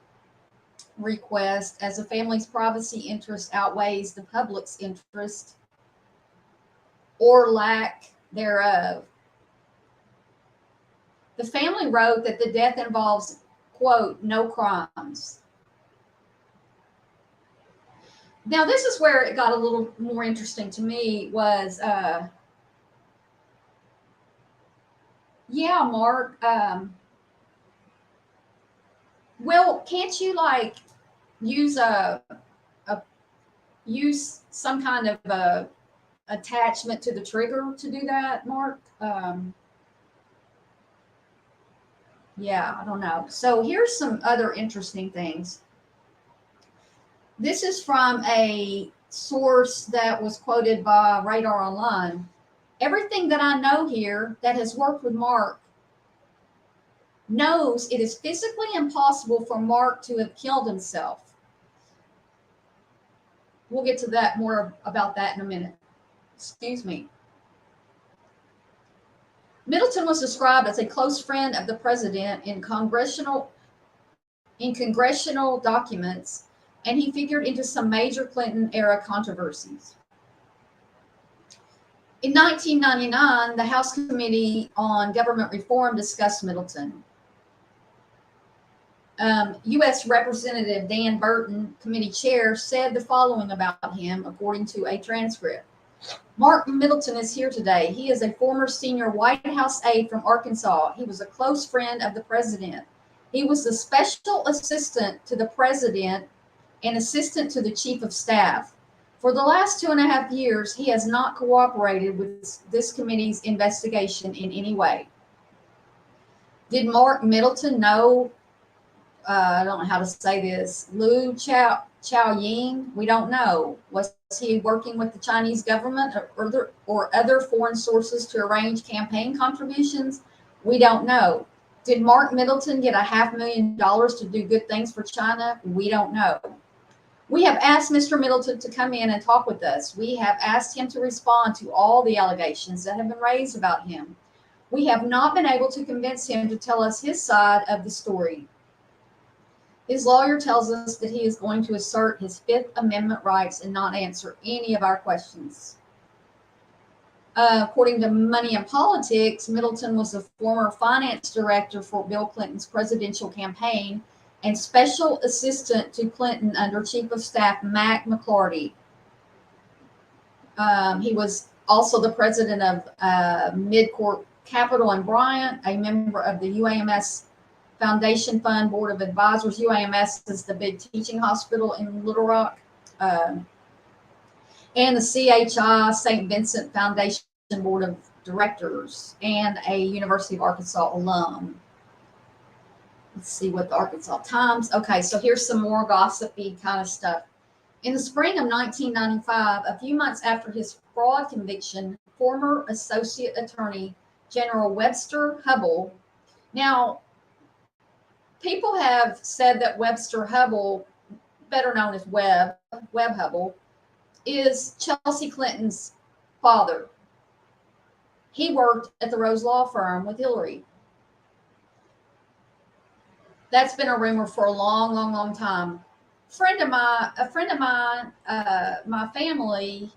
request, as the family's privacy interest outweighs the public's interest or lack thereof. The family wrote that the death involves, quote, no crimes. Now, this is where it got a little more interesting to me was, yeah, Mark, Well, can't you like use a use some kind of a attachment to the trigger to do that, Mark? Yeah, I don't know. So here's some other interesting things. This is from a source that was quoted by Radar Online. Everything that I know here that has worked with Mark knows it is physically impossible for Mark to have killed himself. We'll get to that more about that in a minute. Excuse me. Middleton was described as a close friend of the president in congressional documents, and he figured into some major Clinton era controversies. In 1999, the House Committee on Government Reform discussed Middleton. U.S. Representative Dan Burton, committee chair, said the following about him, according to a transcript. Mark Middleton is here today. He is a former senior White House aide from Arkansas. He was a close friend of the president. He was the special assistant to the president and assistant to the chief of staff. For the last 2.5 years, he has not cooperated with this committee's investigation in any way. Did Mark Middleton know, I don't know how to say this, Liu Xiaoying? We don't know. Was he working with the Chinese government or other foreign sources to arrange campaign contributions? We don't know. Did Mark Middleton get $500,000 to do good things for China? We don't know. We have asked Mr. Middleton to come in and talk with us. We have asked him to respond to all the allegations that have been raised about him. We have not been able to convince him to tell us his side of the story. His lawyer tells us that he is going to assert his Fifth Amendment rights and not answer any of our questions. According to Money and Politics, Middleton was the former finance director for Bill Clinton's presidential campaign and special assistant to Clinton under Chief of Staff Mac McClarty. He was also the president of Midcorp Capital in Bryant, a member of the UAMS Foundation Fund Board of Advisors. UAMS is the big teaching hospital in Little Rock. And the CHI St. Vincent Foundation Board of Directors, and a University of Arkansas alum. Let's see what the Arkansas Times. Okay, so here's some more gossipy kind of stuff. In the spring of 1995, a few months after his fraud conviction, former Associate Attorney General Webster Hubbell. Now, people have said that Webster Hubbell, better known as Webb Hubbell, is Chelsea Clinton's father. He worked at the Rose Law Firm with Hillary. That's been a rumor for a long, long, long time. A friend of mine, my family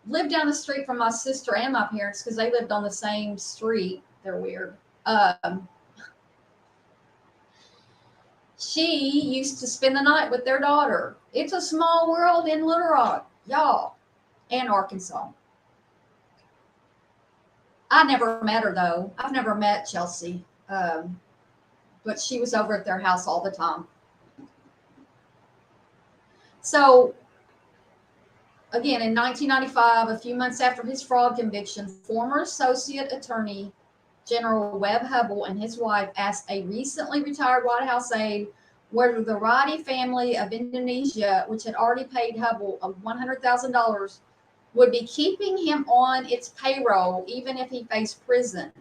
lived down the street from my sister and my parents because they lived on the same street. They're weird. She used to spend the night with their daughter. It's a small world in Little Rock, y'all, and Arkansas. I never met her, though. I've never met Chelsea. But she was over at their house all the time. So, again, in 1995, a few months after his fraud conviction, former Associate Attorney General Webb Hubbell and his wife asked a recently retired White House aide whether the Radi family of Indonesia, which had already paid Hubbell $100,000, would be keeping him on its payroll even if he faced prison.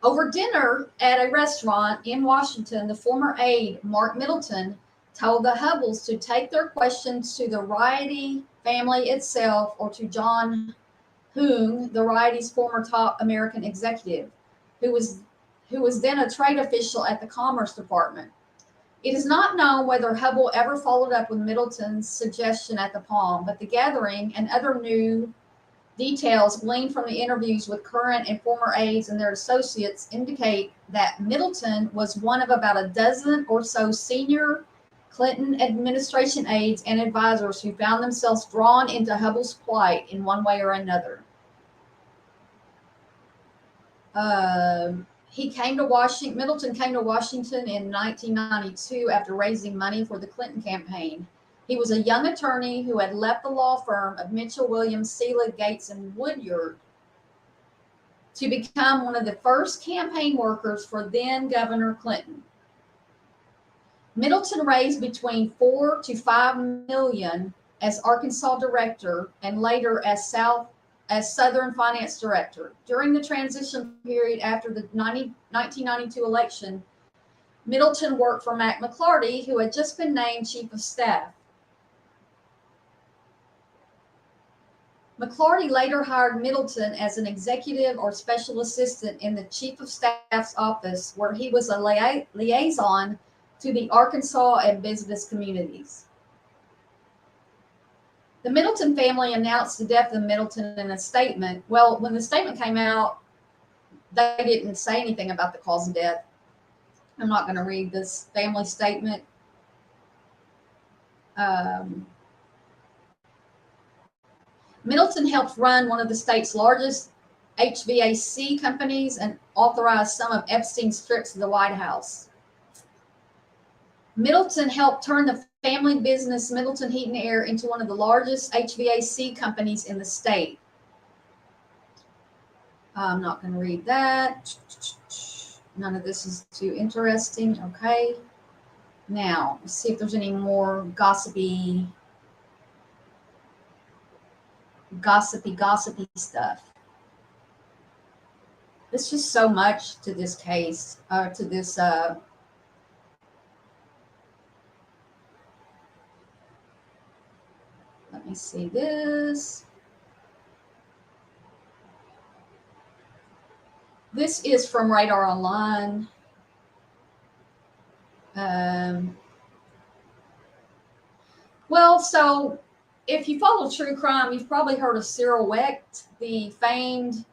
Over dinner at a restaurant in Washington, the former aide, Mark Middleton, told the Hubbells to take their questions to the Radi family itself or to John Hoong, the Radi's former top American executive, who was then a trade official at the Commerce Department. It is not known whether Hubbell ever followed up with Middleton's suggestion at the Palm, but the gathering and other new details gleaned from the interviews with current and former aides and their associates indicate that Middleton was one of about a dozen or so senior Clinton administration aides and advisors who found themselves drawn into Hubbell's plight in one way or another. he came to Washington. Middleton came to Washington in 1992 after raising money for the Clinton campaign. He was a young attorney who had left the law firm of Mitchell, Williams, Selig, Gates, and Woodyard to become one of the first campaign workers for then Governor Clinton. Middleton raised between $4 to $5 million as Arkansas director and later as Southern Finance Director. During the transition period after the 1992 election, Middleton worked for Mac McLarty, who had just been named Chief of Staff. McLarty later hired Middleton as an executive or special assistant in the Chief of Staff's office, where he was a liaison to the Arkansas and business communities. The Middleton family announced the death of Middleton in a statement. Well, when the statement came out, they didn't say anything about the cause of death. I'm not going to read this family statement. Middleton helped run one of the state's largest HVAC companies and authorized some of Epstein's trips to the White House. Middleton helped turn the family business Middleton Heat and Air into one of the largest HVAC companies in the state. I'm not going to read that. None of this is too interesting. Okay. Now, let's see if there's any more gossipy stuff. There's just so much to this case, to this let me see this. This is from Radar Online. Well, so if you follow true crime, you've probably heard of Cyril Wecht, the famed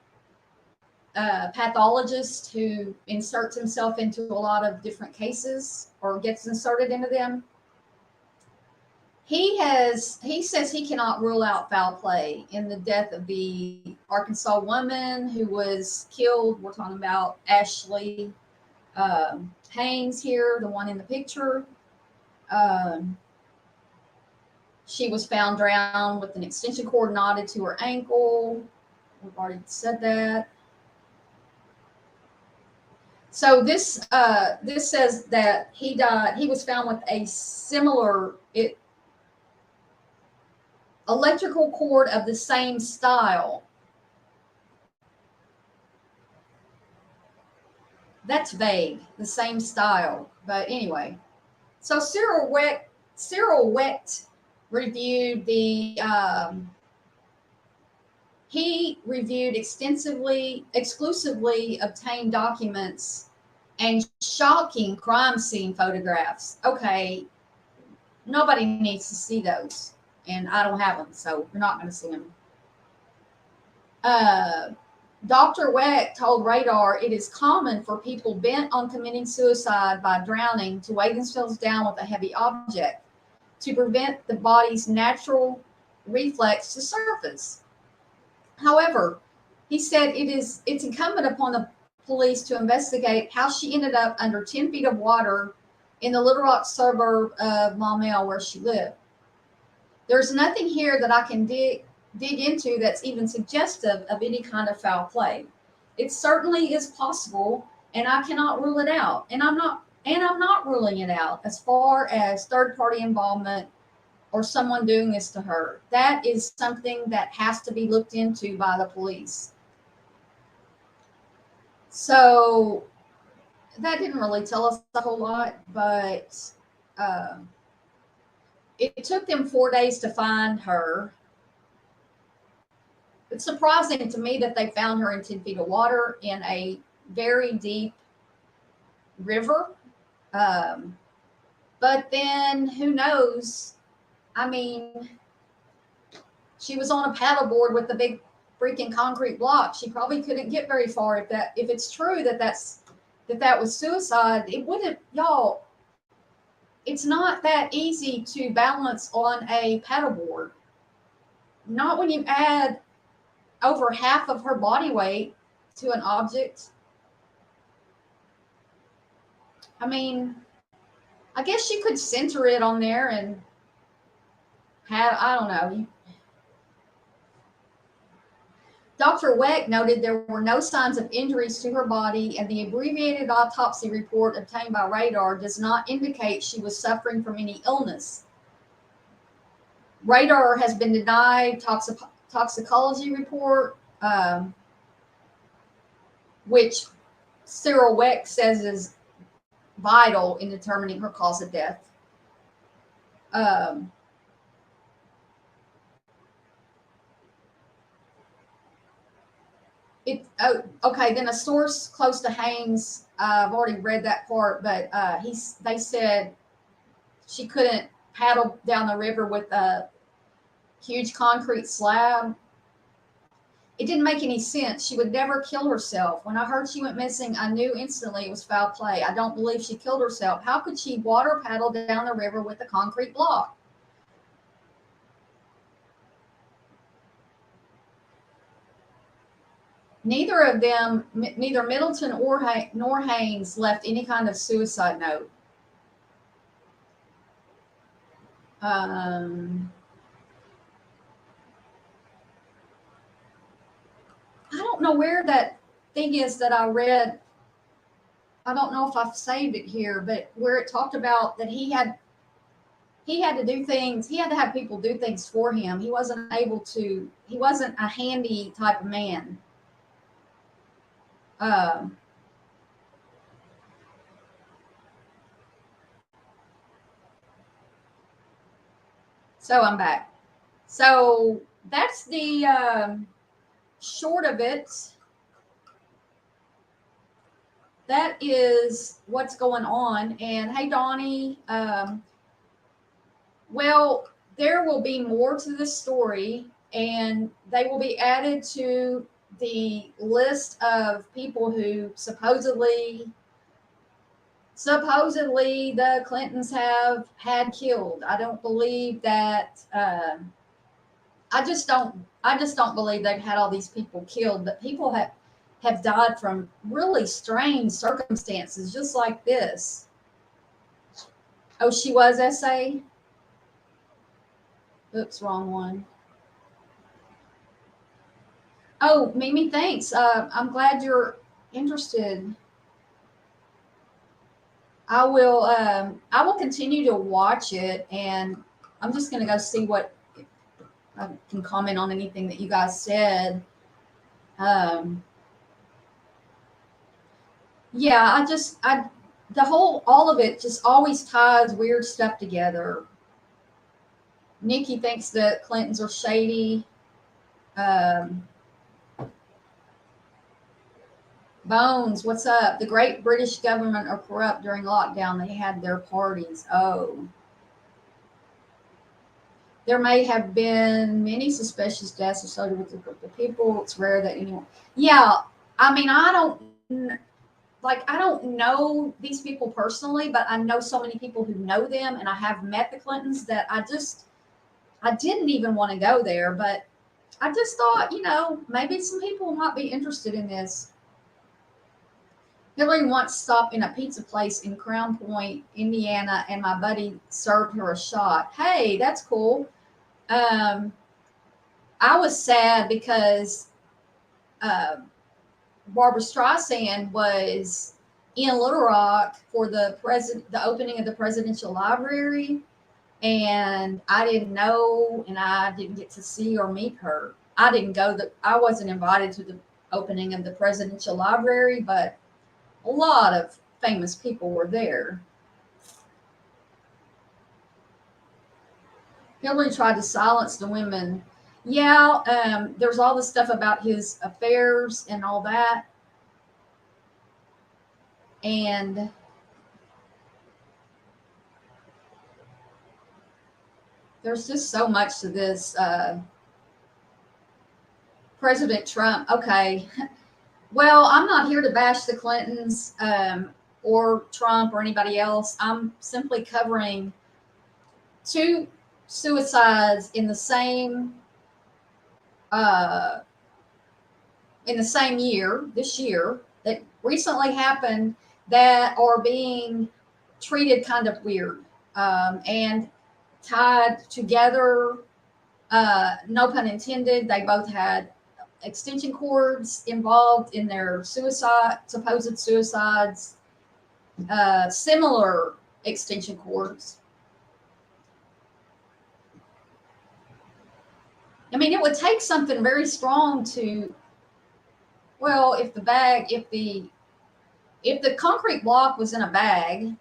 pathologist who inserts himself into a lot of different cases or gets inserted into them. He says he cannot rule out foul play in the death of the Arkansas woman who was killed. We're talking about Ashley Haynes here, the one in the picture. She was found drowned with an extension cord knotted to her ankle. We've already said that. So this says that he died. He was found with a similar electrical cord of the same style. That's vague, the same style. But anyway, so Cyril Wecht reviewed he reviewed exclusively obtained documents and shocking crime scene photographs. Okay, nobody needs to see those. And I don't have them, so you're not going to see them. Dr. Wecht told Radar it is common for people bent on committing suicide by drowning to weigh themselves down with a heavy object to prevent the body's natural reflex to surface. However, he said it's incumbent upon the police to investigate how she ended up under 10 feet of water in the Little Rock suburb of Maumelle where she lived. There's nothing here that I can dig into that's even suggestive of any kind of foul play. It certainly is possible, and I cannot rule it out. And I'm not ruling it out as far as third-party involvement or someone doing this to her. That is something that has to be looked into by the police. So that didn't really tell us a whole lot, but it took them 4 days to find her. It's surprising to me that they found her in 10 feet of water in a very deep river. But then who knows? I mean, she was on a paddleboard with a big freaking concrete block. She probably couldn't get very far. If it's true that was suicide, it wouldn't, y'all. It's not that easy to balance on a paddleboard. Not when you add over half of her body weight to an object. I mean, I guess you could center it on there and have, I don't know. Dr. Weck noted there were no signs of injuries to her body, and the abbreviated autopsy report obtained by Radar does not indicate she was suffering from any illness. Radar has been denied toxicology report, which Cyril Weck says is vital in determining her cause of death. Okay, then a source close to Haynes, I've already read that part, but they said she couldn't paddle down the river with a huge concrete slab. It didn't make any sense. She would never kill herself. When I heard she went missing, I knew instantly it was foul play. I don't believe she killed herself. How could she water paddle down the river with a concrete block? Neither of them, neither Middleton nor Haynes, left any kind of suicide note. I don't know where that thing is that I read. I don't know if I've saved it here, but where it talked about that he had to do things. He had to have people do things for him. He wasn't a handy type of man. So I'm back. So that's the short of it. That is what's going on. And hey, Donnie, well, there will be more to this story, and they will be added to the list of people who supposedly the Clintons have had killed. I don't believe that. I just don't believe they've had all these people killed, but people have died from really strange circumstances, just like this. Oh, she was SA? Oops, wrong one. Oh, Mimi, thanks. I'm glad you're interested. I will continue to watch it, and I'm just going to go see what I can comment on anything that you guys said. Yeah, all of it just always ties weird stuff together. Nikki thinks that Clintons are shady. Bones, what's up? The great British government are corrupt during lockdown. They had their parties. Oh. There may have been many suspicious deaths associated with the group of people. It's rare that anyone. Yeah, I mean, I don't know these people personally, but I know so many people who know them, and I have met the Clintons that I didn't even want to go there, but I just thought, maybe some people might be interested in this. Hillary once stopped in a pizza place in Crown Point, Indiana, and my buddy served her a shot. Hey, that's cool. I was sad because Barbara Streisand was in Little Rock for the opening of the presidential library, and I didn't know, and I didn't get to see or meet her. I wasn't invited to the opening of the presidential library, but a lot of famous people were there. Hillary tried to silence the women. Yeah, there's all this stuff about his affairs and all that. And there's just so much to this. President Trump, okay. Well, I'm not here to bash the Clintons or Trump or anybody else. I'm simply covering two suicides in the same year, this year, that recently happened that are being treated kind of weird, and tied together. No pun intended. They both had extension cords involved in their supposed suicides, similar extension cords. I mean, it would take something very strong to, well, if the concrete block was in a bag,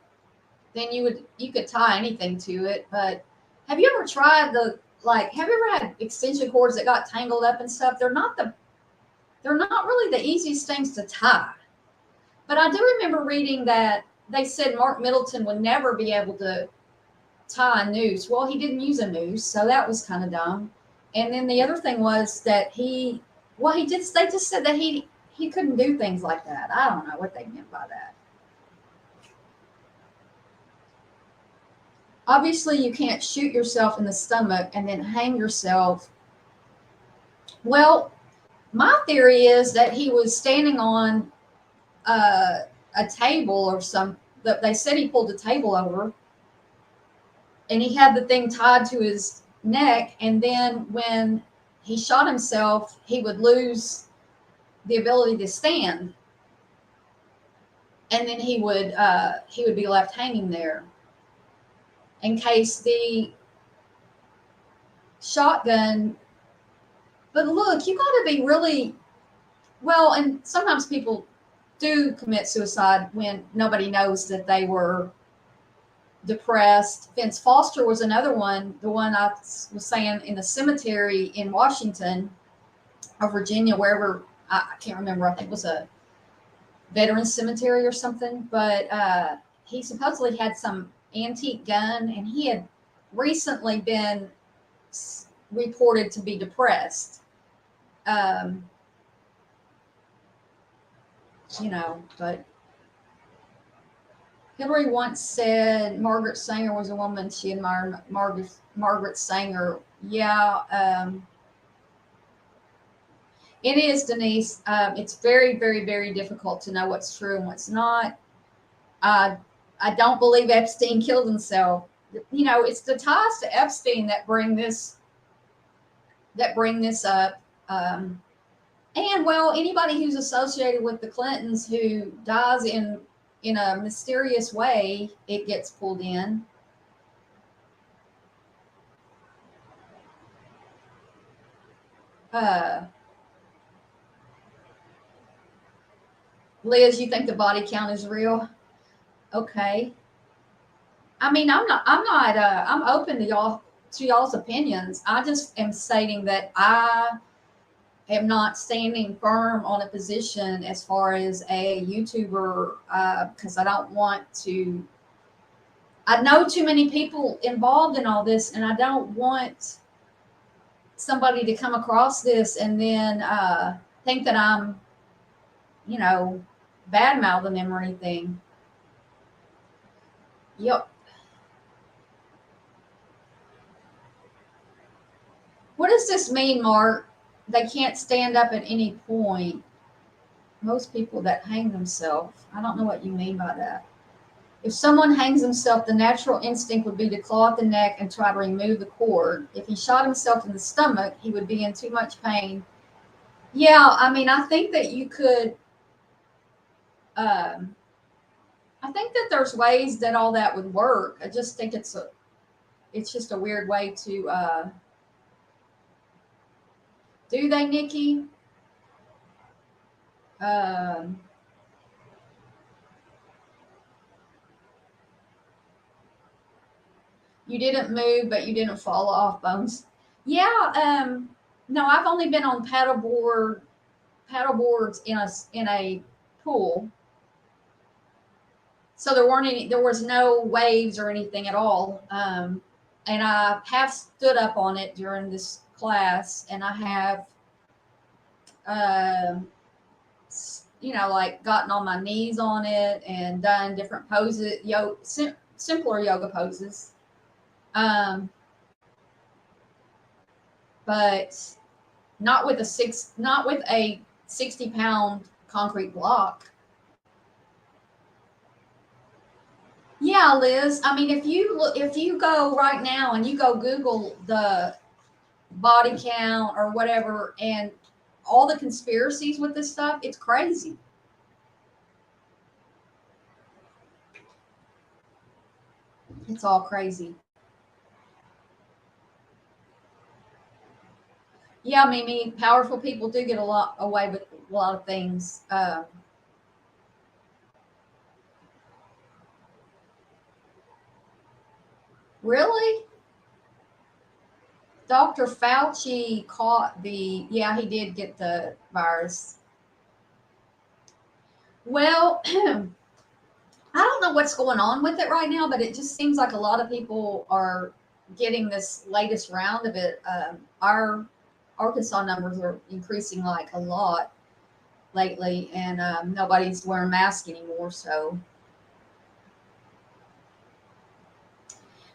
then you could tie anything to it. But have you ever tried have you ever had extension cords that got tangled up and stuff? They're not really the easiest things to tie. But I do remember reading that they said Mark Middleton would never be able to tie a noose. Well, he didn't use a noose, so that was kind of dumb. And then the other thing was that they just said that he couldn't do things like that. I don't know what they meant by that. Obviously, you can't shoot yourself in the stomach and then hang yourself. Well, my theory is that he was standing on a table or some. They said he pulled the table over, and he had the thing tied to his neck. And then when he shot himself, he would lose the ability to stand, and then he would be left hanging there in case the shotgun. But look, you got to be really well, and sometimes people do commit suicide when nobody knows that they were depressed. Vince Foster was another one, the one I was saying in the cemetery in Washington or Virginia, wherever, I can't remember. I think it was a veterans cemetery or something. But he supposedly had some antique gun, and he had recently been reported to be depressed. But Hillary once said Margaret Sanger was a woman she admired. Margaret Sanger. Yeah. It is, Denise. It's very, very, very difficult to know what's true and what's not. I don't believe Epstein killed himself. It's the ties to Epstein that bring this up. And well, anybody who's associated with the Clintons who dies in a mysterious way, it gets pulled in. Liz, you think the body count is real? Okay. I mean, I'm open to y'all's opinions. I just am stating that I am not standing firm on a position as far as a YouTuber, because I don't want to. I know too many people involved in all this, and I don't want somebody to come across this and then think that I'm, bad mouthing them or anything. Yep. What does this mean, Mark? They can't stand up at any point. Most people that hang themselves, I don't know what you mean by that. If someone hangs himself, the natural instinct would be to claw at the neck and try to remove the cord. If he shot himself in the stomach, he would be in too much pain. Yeah, I mean, I think that you could. I think that there's ways that all that would work. I just think it's just a weird way to. Do they, Nikki? You didn't move, but you didn't fall off, Bones. Yeah. No, I've only been on paddleboards in a pool, so there was no waves or anything at all. And I have stood up on it during this class, and I have, like gotten on my knees on it and done different poses, simpler yoga poses. But not with a 60-pound concrete block. Yeah, Liz. I mean, if you go right now and you go Google the body count or whatever, and all the conspiracies with this stuff, it's crazy. It's all crazy. Yeah, Mimi, powerful people do get a lot away with a lot of things. Really? Dr. Fauci caught yeah, he did get the virus. Well, I don't know what's going on with it right now, but it just seems like a lot of people are getting this latest round of it. Our Arkansas numbers are increasing like a lot lately, and nobody's wearing masks anymore. So,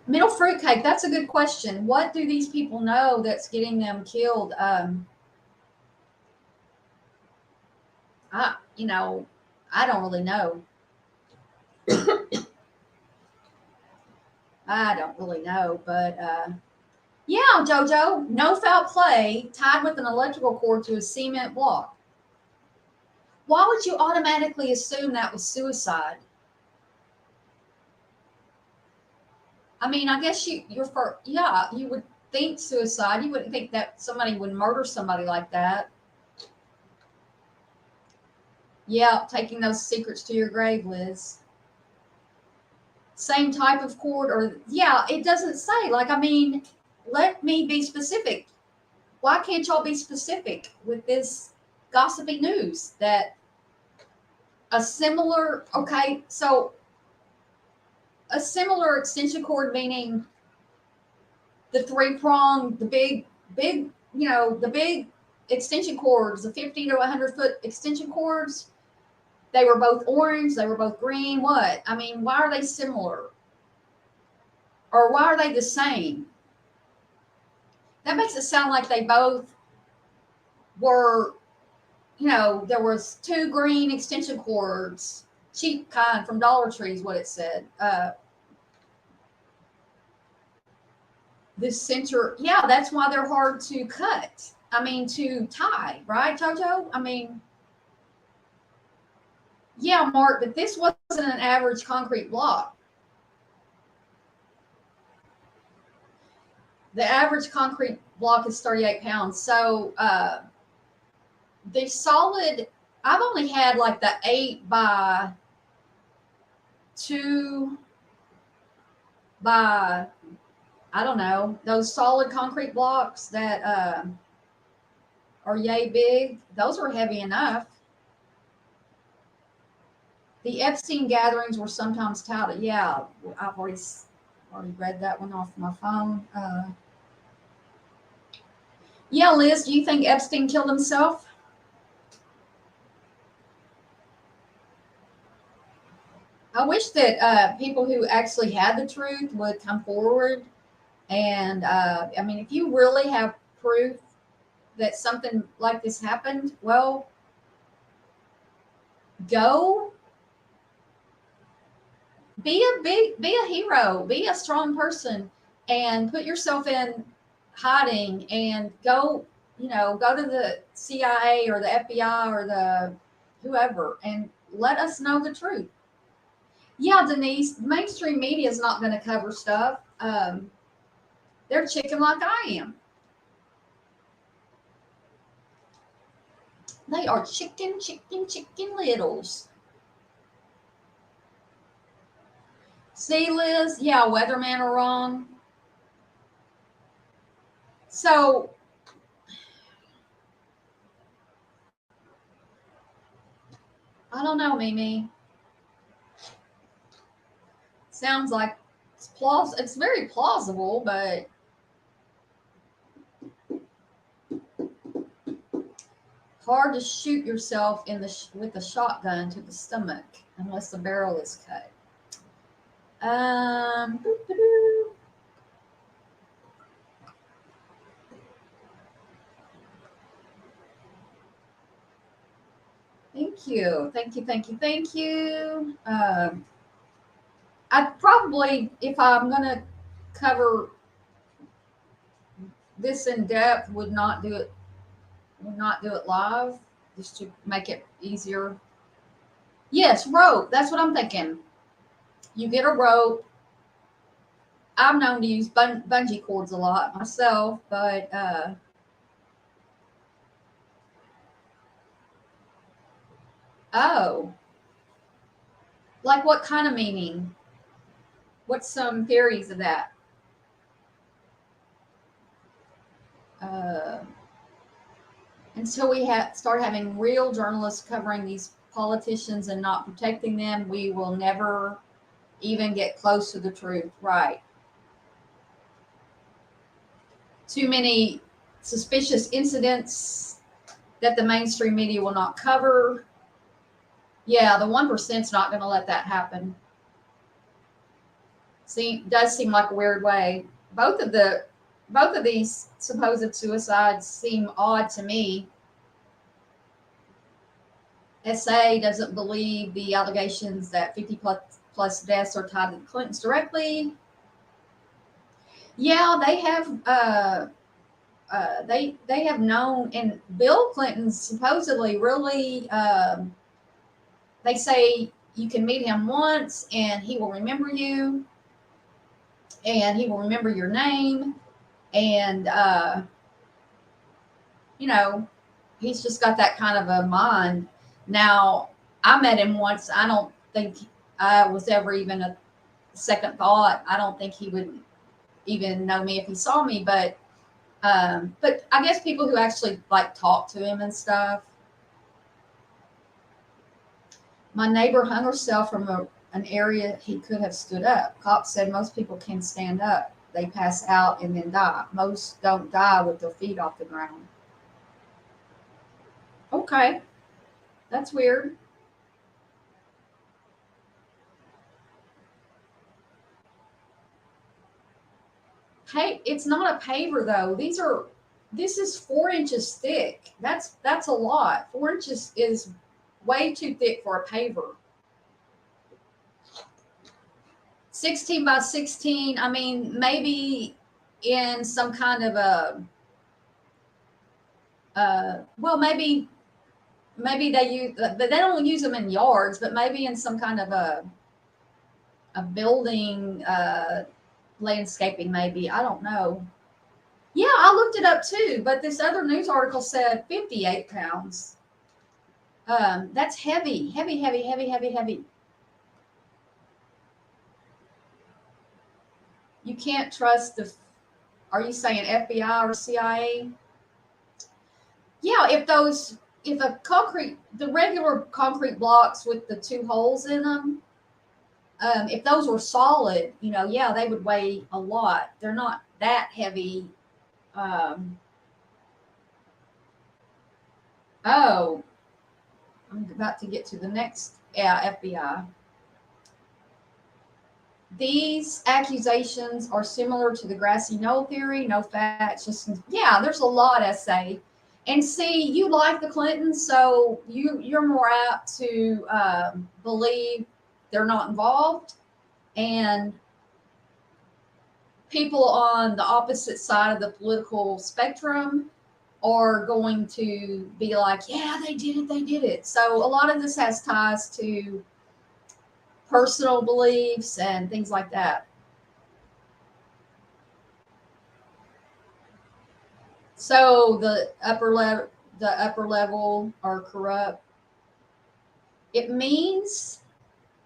middle fruitcake, that's a good question. What do these people know that's getting them killed? You know, I don't really know. I don't really know, but yeah, Jojo, no foul play tied with an electrical cord to a cement block. Why would you automatically assume that was suicide? I mean, I guess you're for, yeah, you would think suicide. You wouldn't think that somebody would murder somebody like that. Yeah, taking those secrets to your grave, Liz. Same type of cord, or yeah, it doesn't say. Like, I mean, let me be specific. Why can't y'all be specific with this gossipy news that a similar, okay, so a similar extension cord, meaning the three prong, the big, the big extension cords, the 50 to 100-foot extension cords, they were both orange, they were both green. What? I mean, why are they similar? Or why are they the same? That makes it sound like they both were, there was two green extension cords, cheap kind from Dollar Tree is what it said. This center, yeah, that's why they're hard to cut. I mean, to tie, right, Jojo? I mean, yeah, Mark, but this wasn't an average concrete block. The average concrete block is 38 pounds. So the solid, I've only had like the 8 by 2 by, I don't know, those solid concrete blocks that are yay big. Those were heavy enough. The Epstein gatherings were sometimes touted. Yeah, I've already read that one off my phone. Yeah, Liz, do you think Epstein killed himself? I wish that people who actually had the truth would come forward. And I mean, if you really have proof that something like this happened, well, go be a hero, be a strong person, and put yourself in hiding, and go to the CIA or the FBI or the whoever, and let us know the truth. Yeah, Denise, mainstream media is not going to cover stuff. They're chicken like I am. They are chicken, chicken, chicken littles. See, Liz? Yeah, weatherman are wrong. So, I don't know, Mimi. Sounds like it's very plausible, but hard to shoot yourself with a shotgun to the stomach unless the barrel is cut. Doo-doo-doo. Thank you. Thank you. Thank you. Thank you. I probably, if I'm going to cover this in depth, would not do it live, just to make it easier. Yes, rope. That's what I'm thinking. You get a rope. I'm known to use bungee cords a lot myself, but oh, like what kind of meaning? What's some theories of that? Uh, until we start having real journalists covering these politicians and not protecting them, we will never even get close to the truth. Right. Too many suspicious incidents that the mainstream media will not cover. Yeah, the 1%'s not going to let that happen. Does seem like a weird way. Both of these supposed suicides seem odd to me. SA doesn't believe the allegations that 50 plus deaths are tied to the Clintons directly. Yeah, they have. They have known, and Bill Clinton supposedly really. They say you can meet him once, and he will remember you, and he will remember your name, and you know, he's just got that kind of a mind. Now, I met him once. I don't think I was ever even a second thought. I don't think he would even know me if he saw me, but I guess people who actually like talk to him and stuff. My neighbor hung herself from an area he could have stood up. Cops said most people can stand up. They pass out and then die. Most don't die with their feet off the ground. Okay, that's weird. Hey, it's not a paver though. This is 4 inches thick. That's a lot. 4 inches is way too thick for a paver. 16 by 16. I mean, maybe in some kind of a well, maybe they use, but they don't use them in yards, but maybe in some kind of a building landscaping, maybe. I don't know. Yeah, I looked it up too, but this other news article said 58 pounds. That's heavy, heavy, heavy, heavy, heavy, heavy. You can't trust the, are you saying FBI or CIA? Yeah, if a concrete, the regular concrete blocks with the two holes in them, if those were solid, yeah, they would weigh a lot. They're not that heavy. Oh, I'm about to get to the next, yeah, FBI. These accusations are similar to the grassy knoll theory. No facts, just yeah. There's a lot, SA. And see, you like the Clintons, so you're more apt to believe they're not involved, and people on the opposite side of the political spectrum are going to be like, yeah, they did it. So a lot of this has ties to personal beliefs and things like that. So the upper level are corrupt. It means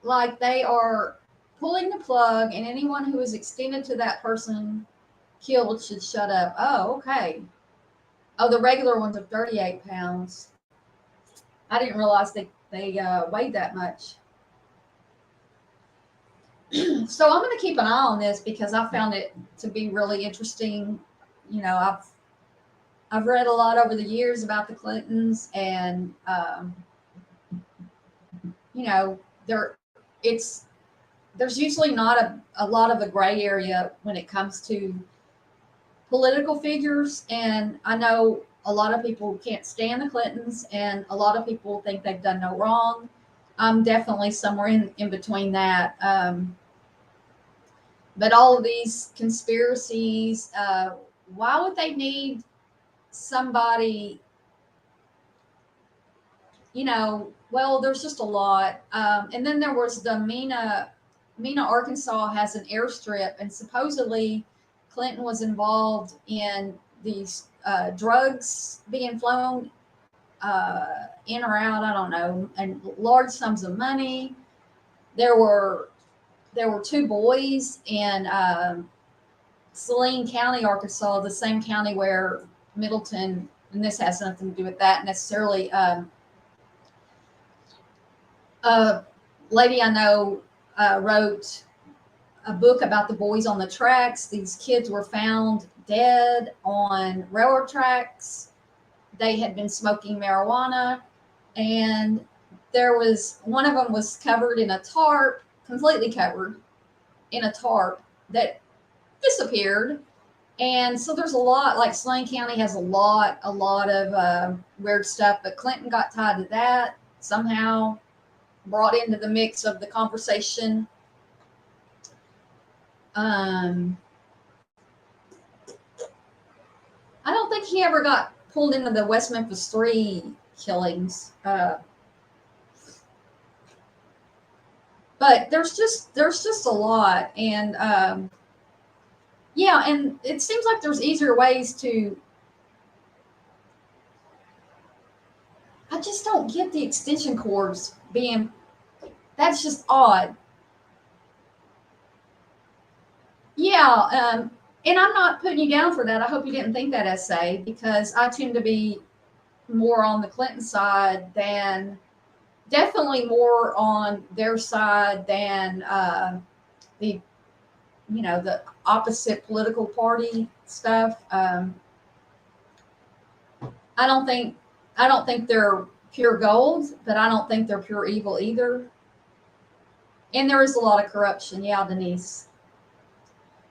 like they are pulling the plug, and anyone who is extended to that person killed should shut up. Oh, okay. Oh, the regular ones are 38 pounds. I didn't realize they weighed that much. So I'm going to keep an eye on this because I found it to be really interesting. I've read a lot over the years about the Clintons, and there it's there's usually not a lot of a gray area when it comes to political figures. And I know a lot of people can't stand the Clintons, and a lot of people think they've done no wrong. I'm definitely somewhere in between that. But all of these conspiracies, why would they need somebody, well, there's just a lot. And then there was the Mena, Arkansas has an airstrip, and supposedly Clinton was involved in these drugs being flown in or out. I don't know, and large sums of money. There were two boys in Saline County, Arkansas, the same county where Middleton, and this has nothing to do with that necessarily. A lady I know wrote a book about the boys on the tracks. These kids were found dead on railroad tracks. They had been smoking marijuana, and there was one of them was covered in a tarp, completely covered in a tarp that disappeared. And so there's a lot, like Saline County has a lot of weird stuff, but Clinton got tied to that somehow, brought into the mix of the conversation. I don't think he ever got pulled into the West Memphis 3 killings. But there's just a lot, and yeah, and it seems like there's easier ways to. I just don't get the extension cords being. That's just odd. Yeah, and I'm not putting you down for that. I hope you didn't think that essay, because I tend to be more on the Clinton side than, definitely more on their side than the the opposite political party stuff. I don't think they're pure gold, but I don't think they're pure evil either. And there is a lot of corruption. Yeah, Denise.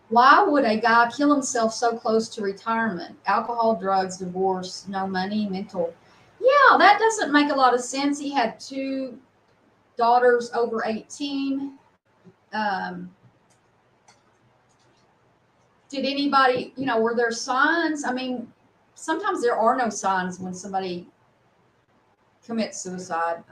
Why would a guy kill himself so close to retirement? Alcohol, drugs, divorce, no money, mental. Yeah, that doesn't make a lot of sense. He had 2 daughters over 18. Did anybody, were there signs? I mean, sometimes there are no signs when somebody commits suicide.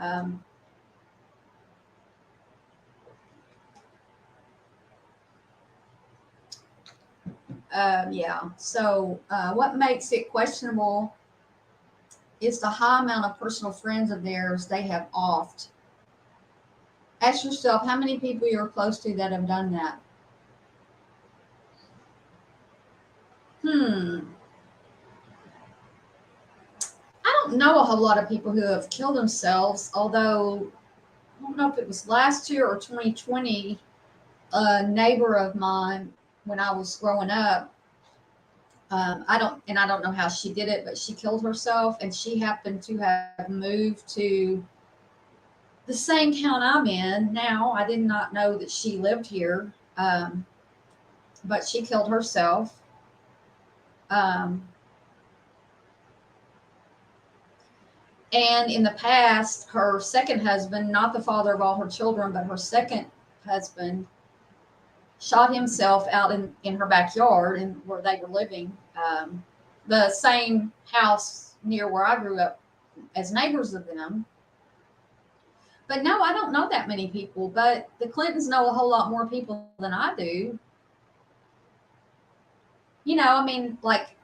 Yeah. So, what makes it questionable is the high amount of personal friends of theirs they have offed. Ask yourself how many people you're close to that have done that. I don't know a whole lot of people who have killed themselves, although I don't know if it was last year or 2020. A neighbor of mine, when I was growing up, I don't know how she did it, but she killed herself, and she happened to have moved to the same town I'm in now. I did not know that she lived here, but she killed herself. Um, and in the past, her second husband, not the father of all her children, but her second husband, shot himself out in her backyard and where they were living, the same house near where I grew up as neighbors of them. But no, I don't know that many people, but the Clintons know a whole lot more people than I do. I mean, like,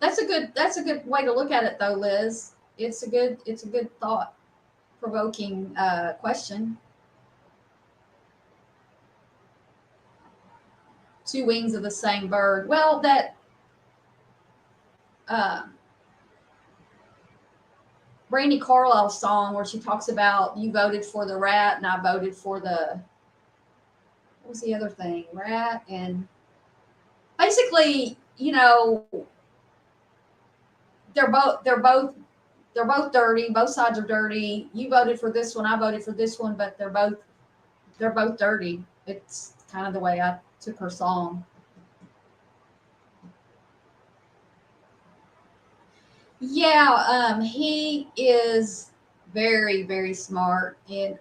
that's a good way to look at it though, Liz. It's a good thought provoking question. 2 wings of the same bird. Well, that uh, Brandy Carlisle song where she talks about you voted for the rat and I voted for the, what was the other thing? Rat, and basically, they're both dirty. Both sides are dirty. You voted for this one, I voted for this one, but they're both dirty. It's kind of the way I took her song. Yeah, he is Very, very smart. And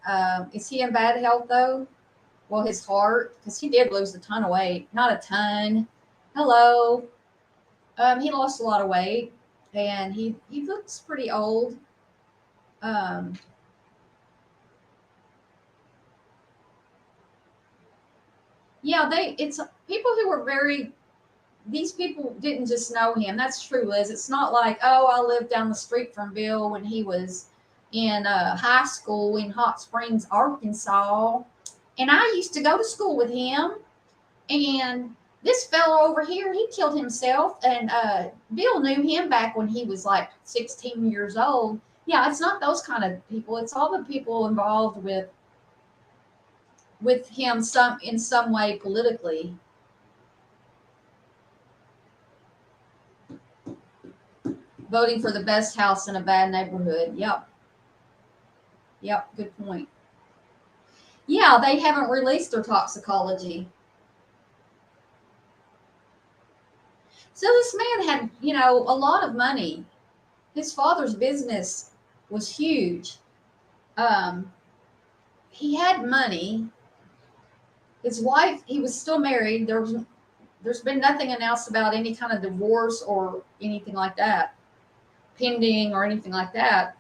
is he in bad health though? Well, his heart, because he did lose a ton of weight. Not a ton. Hello. He lost a lot of weight, and he looks pretty old. Um, yeah, it's people who were very. These people didn't just know him. That's true, Liz. It's not like, oh, I lived down the street from Bill when he was in high school in Hot Springs, Arkansas, and I used to go to school with him. And this fellow over here, he killed himself, and Bill knew him back when he was like 16 years old. Yeah, it's not those kind of people. It's all the people involved with him some in some way politically. Voting for the best house in a bad neighborhood. Yep. Yep. Good point. Yeah, they haven't released their toxicology. So this man had, a lot of money. His father's business was huge. Um, he had money. His wife, he was still married. There's been nothing announced about any kind of divorce or anything like that, pending or anything like that.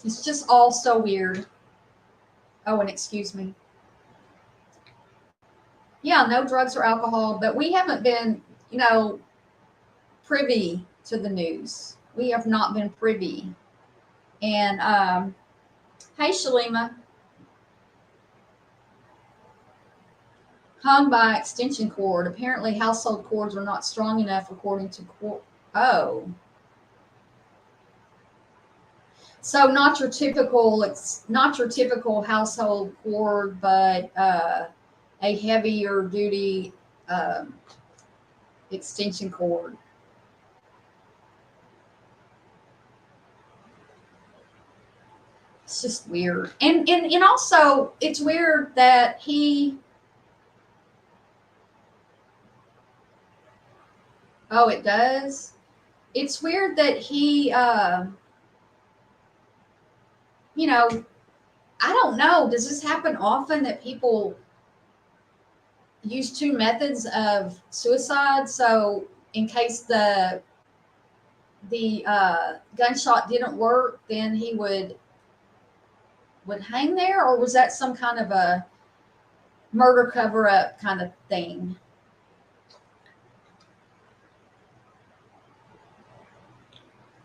It's just all so weird. Oh, and excuse me. Yeah, no drugs or alcohol, but we haven't been, privy to the news. We have not been privy. And hey, Shalima, hung by extension cord. Apparently, household cords are not strong enough, according to Oh, so not your typical. It's not your typical household cord, but a heavier duty extension cord. It's just weird, and also it's weird that he. Oh, it does. It's weird that he. You know, I don't know. Does this happen often that people use two methods of suicide? So in case the gunshot didn't work, then he would hang there, or was that some kind of a murder cover up kind of thing?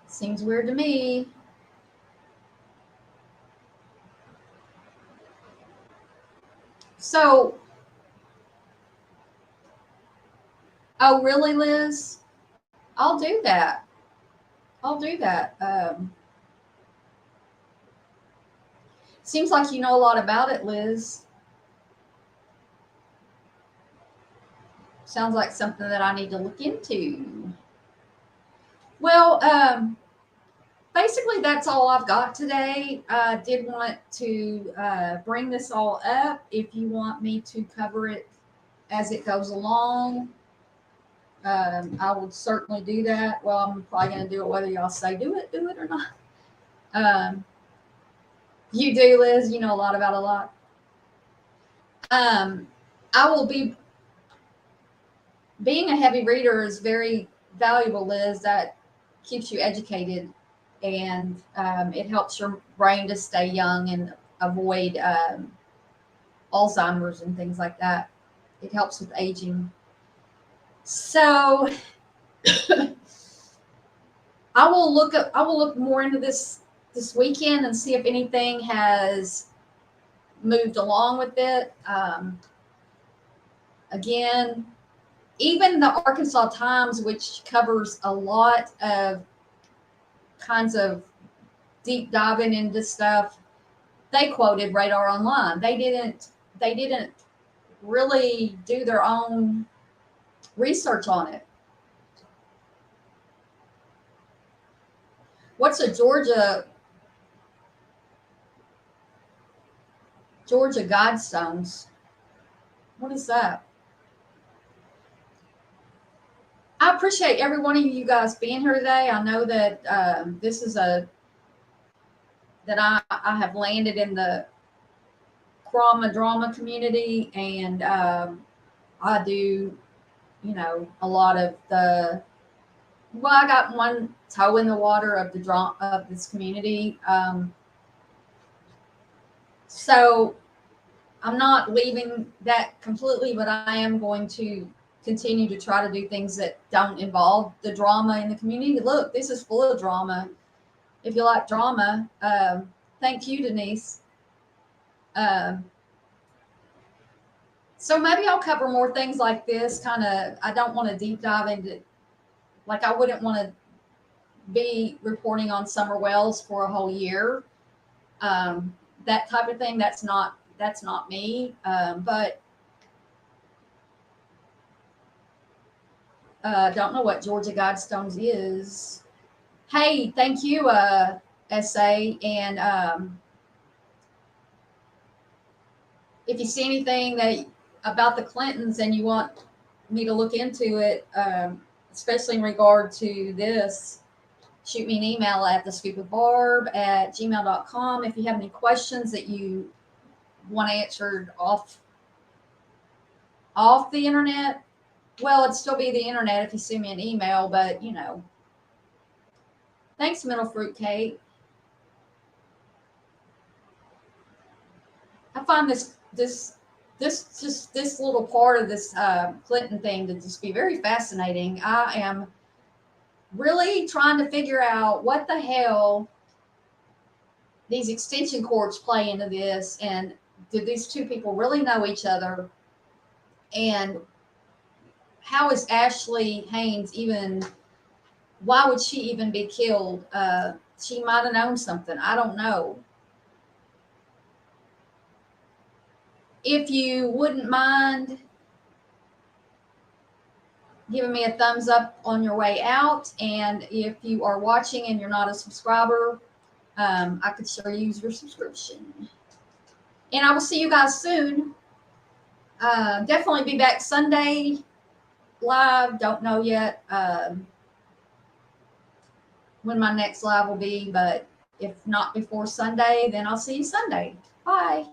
Seems weird to me. So, oh, really, Liz? I'll do that. I'll do that. Seems like you know a lot about it, Liz. Sounds like something that I need to look into. Well, basically, that's all I've got today. I did want to bring this all up. If you want me to cover it as it goes along, I would certainly do that. Well, I'm probably going to do it whether y'all say do it or not. You do, Liz. You know a lot about a lot. I will be being a heavy reader is very valuable, Liz. That keeps you educated, and it helps your brain to stay young and avoid Alzheimer's and things like that. It helps with aging. So I will look more into this weekend and see if anything has moved along with it. Again, even the Arkansas Times, which covers a lot of kinds of deep diving into stuff, they quoted Radar Online. They didn't really do their own research on it. What's a Georgia Guidestones? What is that? I appreciate every one of you guys being here today. I know that this is that I have landed in the drama community, and I do, a lot of the. Well, I got one toe in the water of the drama of this community, so I'm not leaving that completely, but I am going to continue to try to do things that don't involve the drama in the community. Look, this is full of drama. If you like drama, thank you, Denise. Um, so maybe I'll cover more things like this. Kind of, I don't want to deep dive into, like, I wouldn't want to be reporting on Summer Wells for a whole year. That type of thing. That's not me. But don't know what Georgia Guidestones is. Hey, thank you, SA. And if you see anything about the Clintons and you want me to look into it, especially in regard to this, shoot me an email at thescoopbarb@gmail.com. If you have any questions that you want answered off the internet, well, it'd still be the internet if you send me an email, but thanks, Middle Fruit Cake. I find this little part of this Clinton thing to just be very fascinating. I am really trying to figure out what the hell these extension cords play into this, and do these two people really know each other? And how is Ashley Haynes even? Why would she even be killed? She might have known something. I don't know. If you wouldn't mind giving me a thumbs up on your way out, and if you are watching and you're not a subscriber, I could sure use your subscription. And I will see you guys soon. Definitely be back Sunday live. Don't know yet when my next live will be, but if not before Sunday, then I'll see you Sunday. Bye.